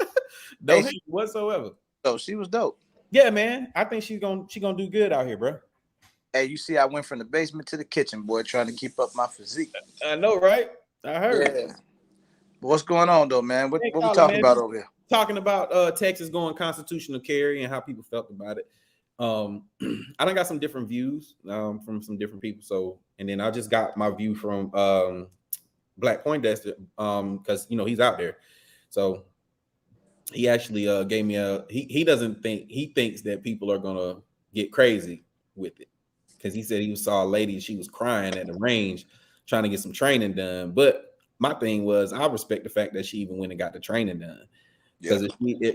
no hate whatsoever. So she was dope. Yeah, man. I think she gonna do good out here, bro. Hey, you see, I went from the basement to the kitchen, boy, trying to keep up my physique. I know, right? I heard. Yeah. But what's going on though, man? What we talking about over here? Talking about Texas going constitutional carry and how people felt about it. I done got some different views from some different people. So, and then I just got my view from Black Poindexter because he's out there. So he actually gave me he thinks that people are gonna get crazy with it, because he said he saw a lady, she was crying at the range trying to get some training done. But my thing was, I respect the fact that she even went and got the training done, because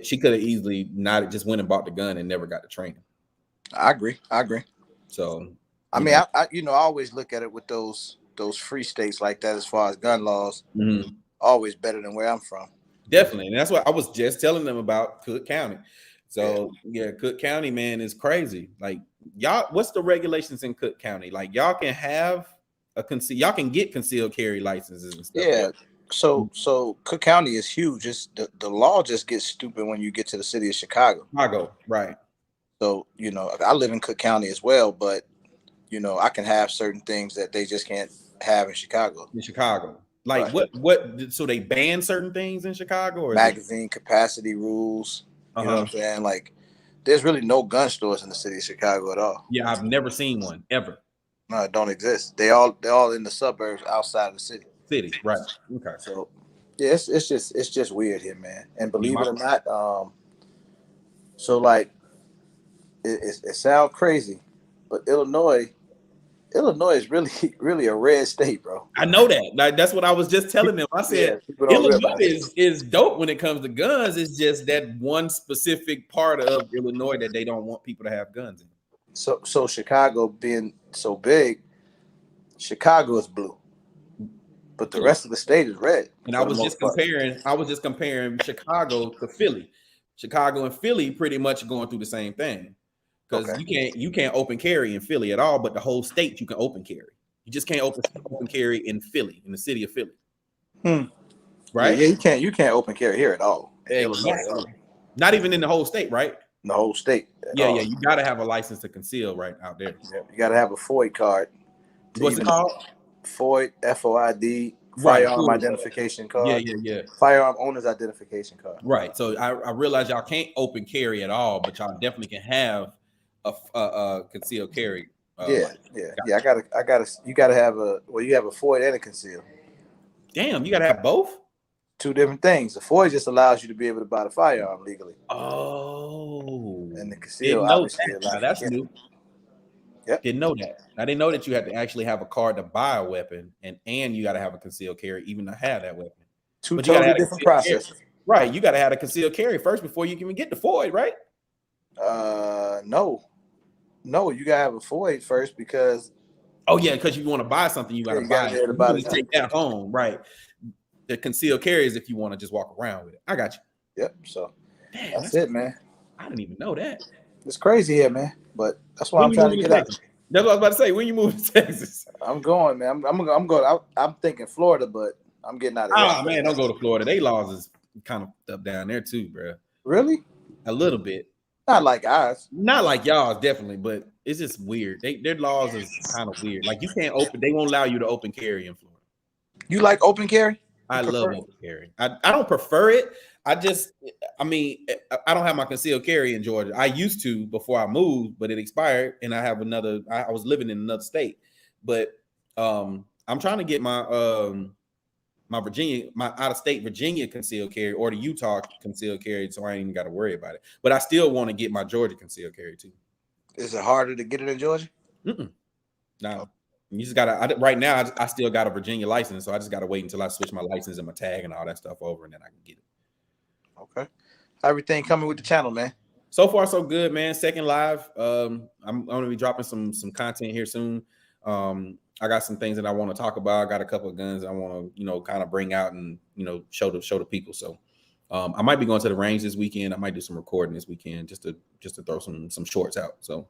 she could have easily not just went and bought the gun and never got the training. I agree. So I mean, I always look at it with those free states like that as far as gun laws. Mm-hmm. Always better than where I'm from. Definitely. And that's what I was just telling them about Cook County. So yeah, Cook County, man, is crazy. Like, y'all, what's the regulations in Cook County? Like, y'all can have y'all can get concealed carry licenses and stuff. Yeah. So Cook County is huge. It's the law just gets stupid when you get to the city of Chicago. Right. So, I live in Cook County as well, but I can have certain things that they just can't have in Chicago. Like, right. what so they ban certain things in Chicago, or magazine capacity rules? You know what I'm saying? Like, there's really no gun stores in the city of Chicago at all. Yeah, I've never seen one ever. No, it don't exist. They're all in the suburbs outside of the city. Right. Okay. So yeah, it's just weird here, man. And believe it or not, so like it sounds crazy, but Illinois is really a red state, bro. I know that. Like, that's what I was just telling them. I said Illinois is dope when it comes to guns. It's just that one specific part of Illinois that they don't want people to have guns in. So Chicago being so big, Chicago is blue, but the rest of the state is red. And I was just comparing Chicago to Philly. Chicago and Philly pretty much going through the same thing. Because you can't open carry in Philly at all, but the whole state you can open carry. You just can't open carry in Philly, in the city of Philly. Right? Yeah, you can't open carry here at all. Exactly. Not even in the whole state, right? The whole state. Yeah. You gotta have a license to conceal right out there. Yeah, you gotta have a FOID card. What's it called? FOID, FOID, firearm identification card. Yeah. Firearm owner's identification card. Right. So I realize y'all can't open carry at all, but y'all definitely can have a concealed carry. You gotta have you have a FOID and a conceal. Damn, you gotta have both? two different things. The FOID just allows you to be able to buy the firearm legally. Oh, And the conceal, know obviously, that. Now, that's new. Yep. Didn't know that. I didn't know that you had to actually have a card to buy a weapon, and you got to have a concealed carry even to have that weapon. Two but totally different processes. Right. You got to have a concealed carry first before you can even get the FOID, right? No, you gotta have a FOID first because. Oh yeah, because you want to buy something, you got to buy it. You really take that home, right? The concealed carry is if you want to just walk around with it. I got you. Yep. So that's it, man. I didn't even know that. It's crazy here, man. But that's why I'm trying to get out. That's what I was about to say. When you move to Texas, I'm going, man. I'm going. I'm thinking Florida, but I'm getting out of here. Oh man, don't go to Florida. They laws is kind of up down there too, bro. Really? A little bit. Not like ours. Not like y'all's, definitely, but it's just weird. Their laws is kind of weird. Like you can't open. They won't allow you to open carry in Florida. You like open carry? I love open carry. I don't prefer it. I don't have my concealed carry in Georgia. I used to before I moved, but it expired, and I have another. I was living in another state, but I'm trying to get my my out of state Virginia concealed carry or the Utah concealed carry, so I ain't even got to worry about it. But I still want to get my Georgia concealed carry too. Is it harder to get it in Georgia? No. You just gotta. Right now, I still got a Virginia license, so I just gotta wait until I switch my license and my tag and all that stuff over, and then I can get it. Okay. Everything coming with the channel, man. So far, so good, man. Second live. I'm gonna be dropping some content here soon. I got some things that I want to talk about. I got a couple of guns I want to, kind of bring out and show the people. So I might be going to the range this weekend. I might do some recording this weekend just to throw some shorts out. So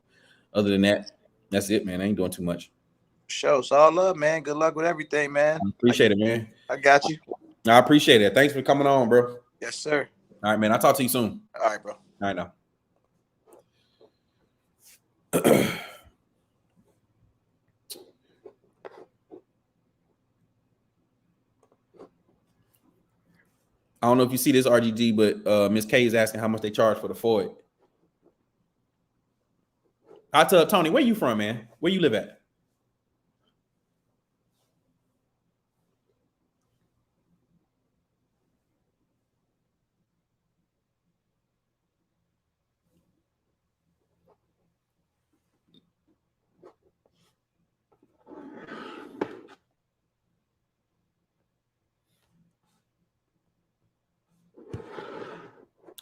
other than that, that's it, man. I ain't doing too much. Show. It's all love, man. Good luck with everything, man. I appreciate it, man. I got you. I appreciate it. Thanks for coming on, bro. Yes, sir. All right, man. I'll talk to you soon. All right, bro. All right, now. I don't know if you see this, RGG, but Miss K is asking how much they charge for the FOID. I tell Tony, where you from, man? Where you live at?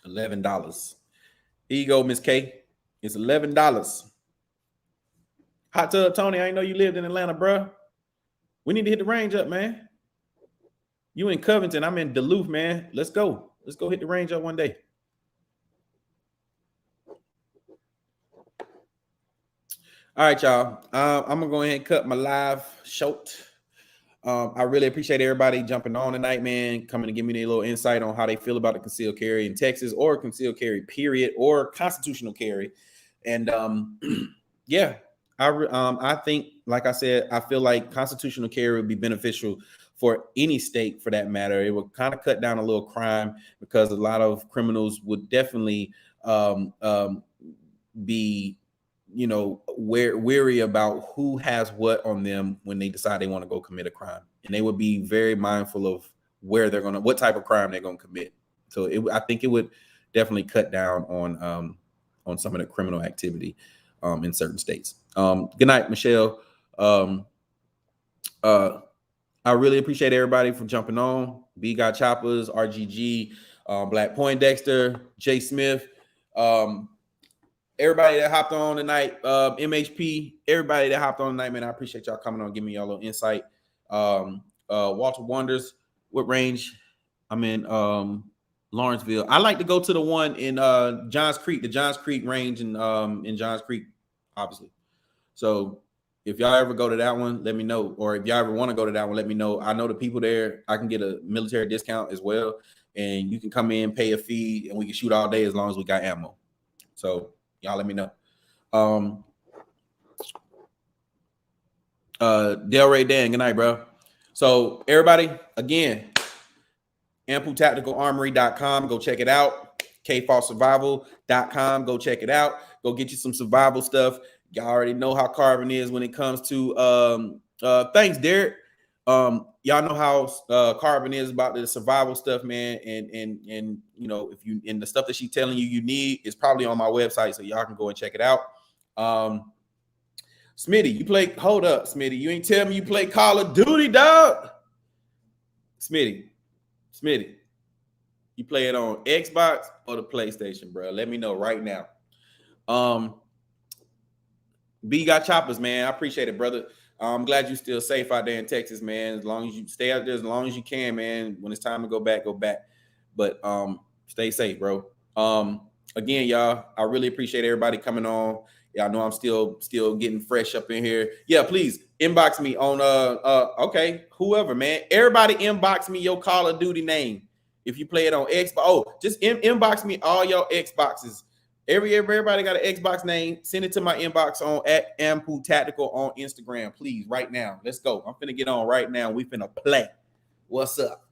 $11. Here you go, Miss K. It's $11. Hot Tub Tony, I didn't know you lived in Atlanta, bro. We need to hit the range up, man. You in Covington, I'm in Duluth, man. Let's go. Let's go hit the range up one day. All right, y'all. I'm gonna go ahead and cut my live short. I really appreciate everybody jumping on tonight, man, coming to give me a little insight on how they feel about the concealed carry in Texas, or concealed carry period, or constitutional carry. And yeah, I think, like I said, I feel like constitutional carry would be beneficial for any state, for that matter. It would kind of cut down a little crime, because a lot of criminals would definitely be weary about who has what on them when they decide they want to go commit a crime, and they would be very mindful of what type of crime they're going to commit. So I think it would definitely cut down on some of the criminal activity in certain states. Good night, Michelle. I really appreciate everybody for jumping on. B Got Choppers, RGG, Black Poindexter, Jay Smith, everybody that hopped on tonight, MHP, everybody that hopped on tonight, man, I appreciate y'all coming on, giving me y'all a little insight. Walter Wonders, what range? I'm in Lawrenceville. I like to go to the one in Johns Creek, the Johns Creek range in Johns Creek, obviously. So if y'all ever go to that one, let me know. Or if y'all ever want to go to that one, let me know. I know the people there. I can get a military discount as well. And you can come in, pay a fee, and we can shoot all day as long as we got ammo. So y'all let me know. Delray Dan, good night, bro. So everybody, again, ampletacticalarmory.com, go check it out. kfossurvival.com, go check it out. Go get you some survival stuff. Y'all already know how Carvin is when it comes to thanks, Derek. Y'all know how Carbon is about the survival stuff, man. And you know, if you and the stuff that she's telling you need is probably on my website, so y'all can go and check it out. Smitty, you play, hold up, Smitty. You ain't tell me you play Call of Duty, dog. Smitty, you play it on Xbox or the PlayStation, bro? Let me know right now. B got choppers, man. I appreciate it, brother. I'm glad you're still safe out there in Texas, man. As long as you stay out there as long as you can, man. When it's time to go back, go back. But stay safe, bro. Again, y'all, I really appreciate everybody coming on. Y'all know I'm still getting fresh up in here. Yeah, please inbox me on okay, whoever, man. Everybody inbox me your Call of Duty name. If you play it on Xbox, just inbox me all your Xboxes. Everybody got an Xbox name. Send it to my inbox on @Ampu Tactical on Instagram, please, right now. Let's go. I'm finna get on right now. We finna play. What's up?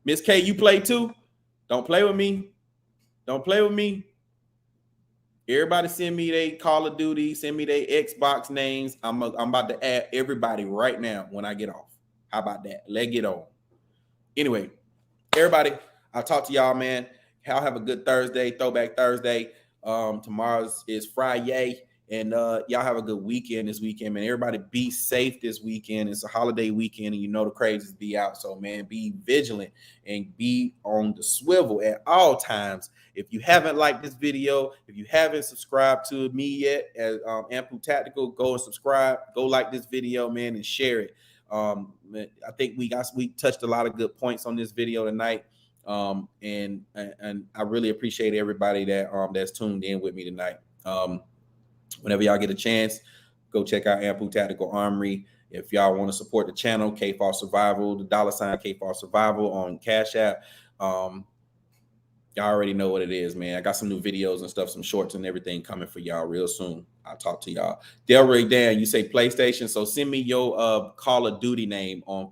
Miss K, you play too? Don't play with me. Don't play with me. Everybody send me their Call of Duty, send me their Xbox names. I'm about to add everybody right now when I get off. How about that? Let's get on. Anyway, everybody, I'll talk to y'all, man. Y'all have a good Thursday, Throwback Thursday. Tomorrow is Friday, and y'all have a good weekend this weekend, man. Everybody be safe this weekend. It's a holiday weekend, and you know the crazies be out. So, man, be vigilant and be on the swivel at all times. If you haven't liked this video, if you haven't subscribed to me yet as Ampu Tactical, go and subscribe. Go like this video, man, and share it. I think we touched a lot of good points on this video tonight. And I really appreciate everybody that that's tuned in with me tonight. Whenever y'all get a chance, go check out Ampu Tactical Armory. If y'all want to support the channel, kfossurvival, the $ kfossurvival on Cashapp. Y'all already know what it is, man. I got some new videos and stuff, some shorts and everything coming for y'all real soon. I'll talk to y'all. Delray Dan, you say PlayStation, so send me your Call of Duty name on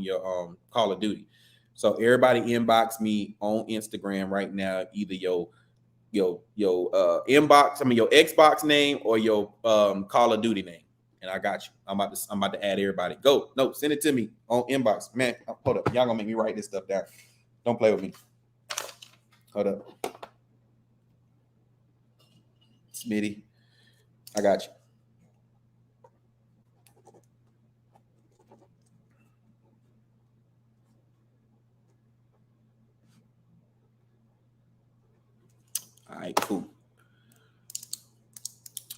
your Call of Duty. So everybody inbox me on Instagram right now, either your inbox, your Xbox name or your Call of Duty name, and I got you. I'm about to add everybody. Go, no, send it to me on inbox, man. Hold up, y'all gonna make me write this stuff down. Don't play with me. Hold up, Smitty, I got you. All right, cool.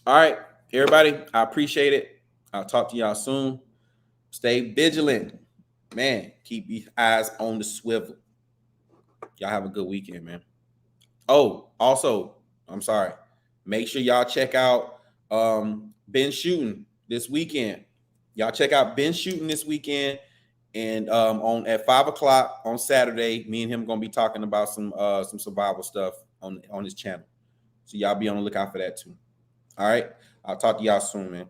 All right, everybody, I appreciate it. I'll talk to y'all soon. Stay vigilant, man. Keep your eyes on the swivel. Y'all have a good weekend, man. Oh, also, I'm sorry. Make sure y'all check out Ben Shooting this weekend. Y'all check out Ben Shooting this weekend, and at 5:00 on Saturday, me and him gonna be talking about some survival stuff on his channel. So y'all be on the lookout for that too. All right, I'll talk to y'all soon, man.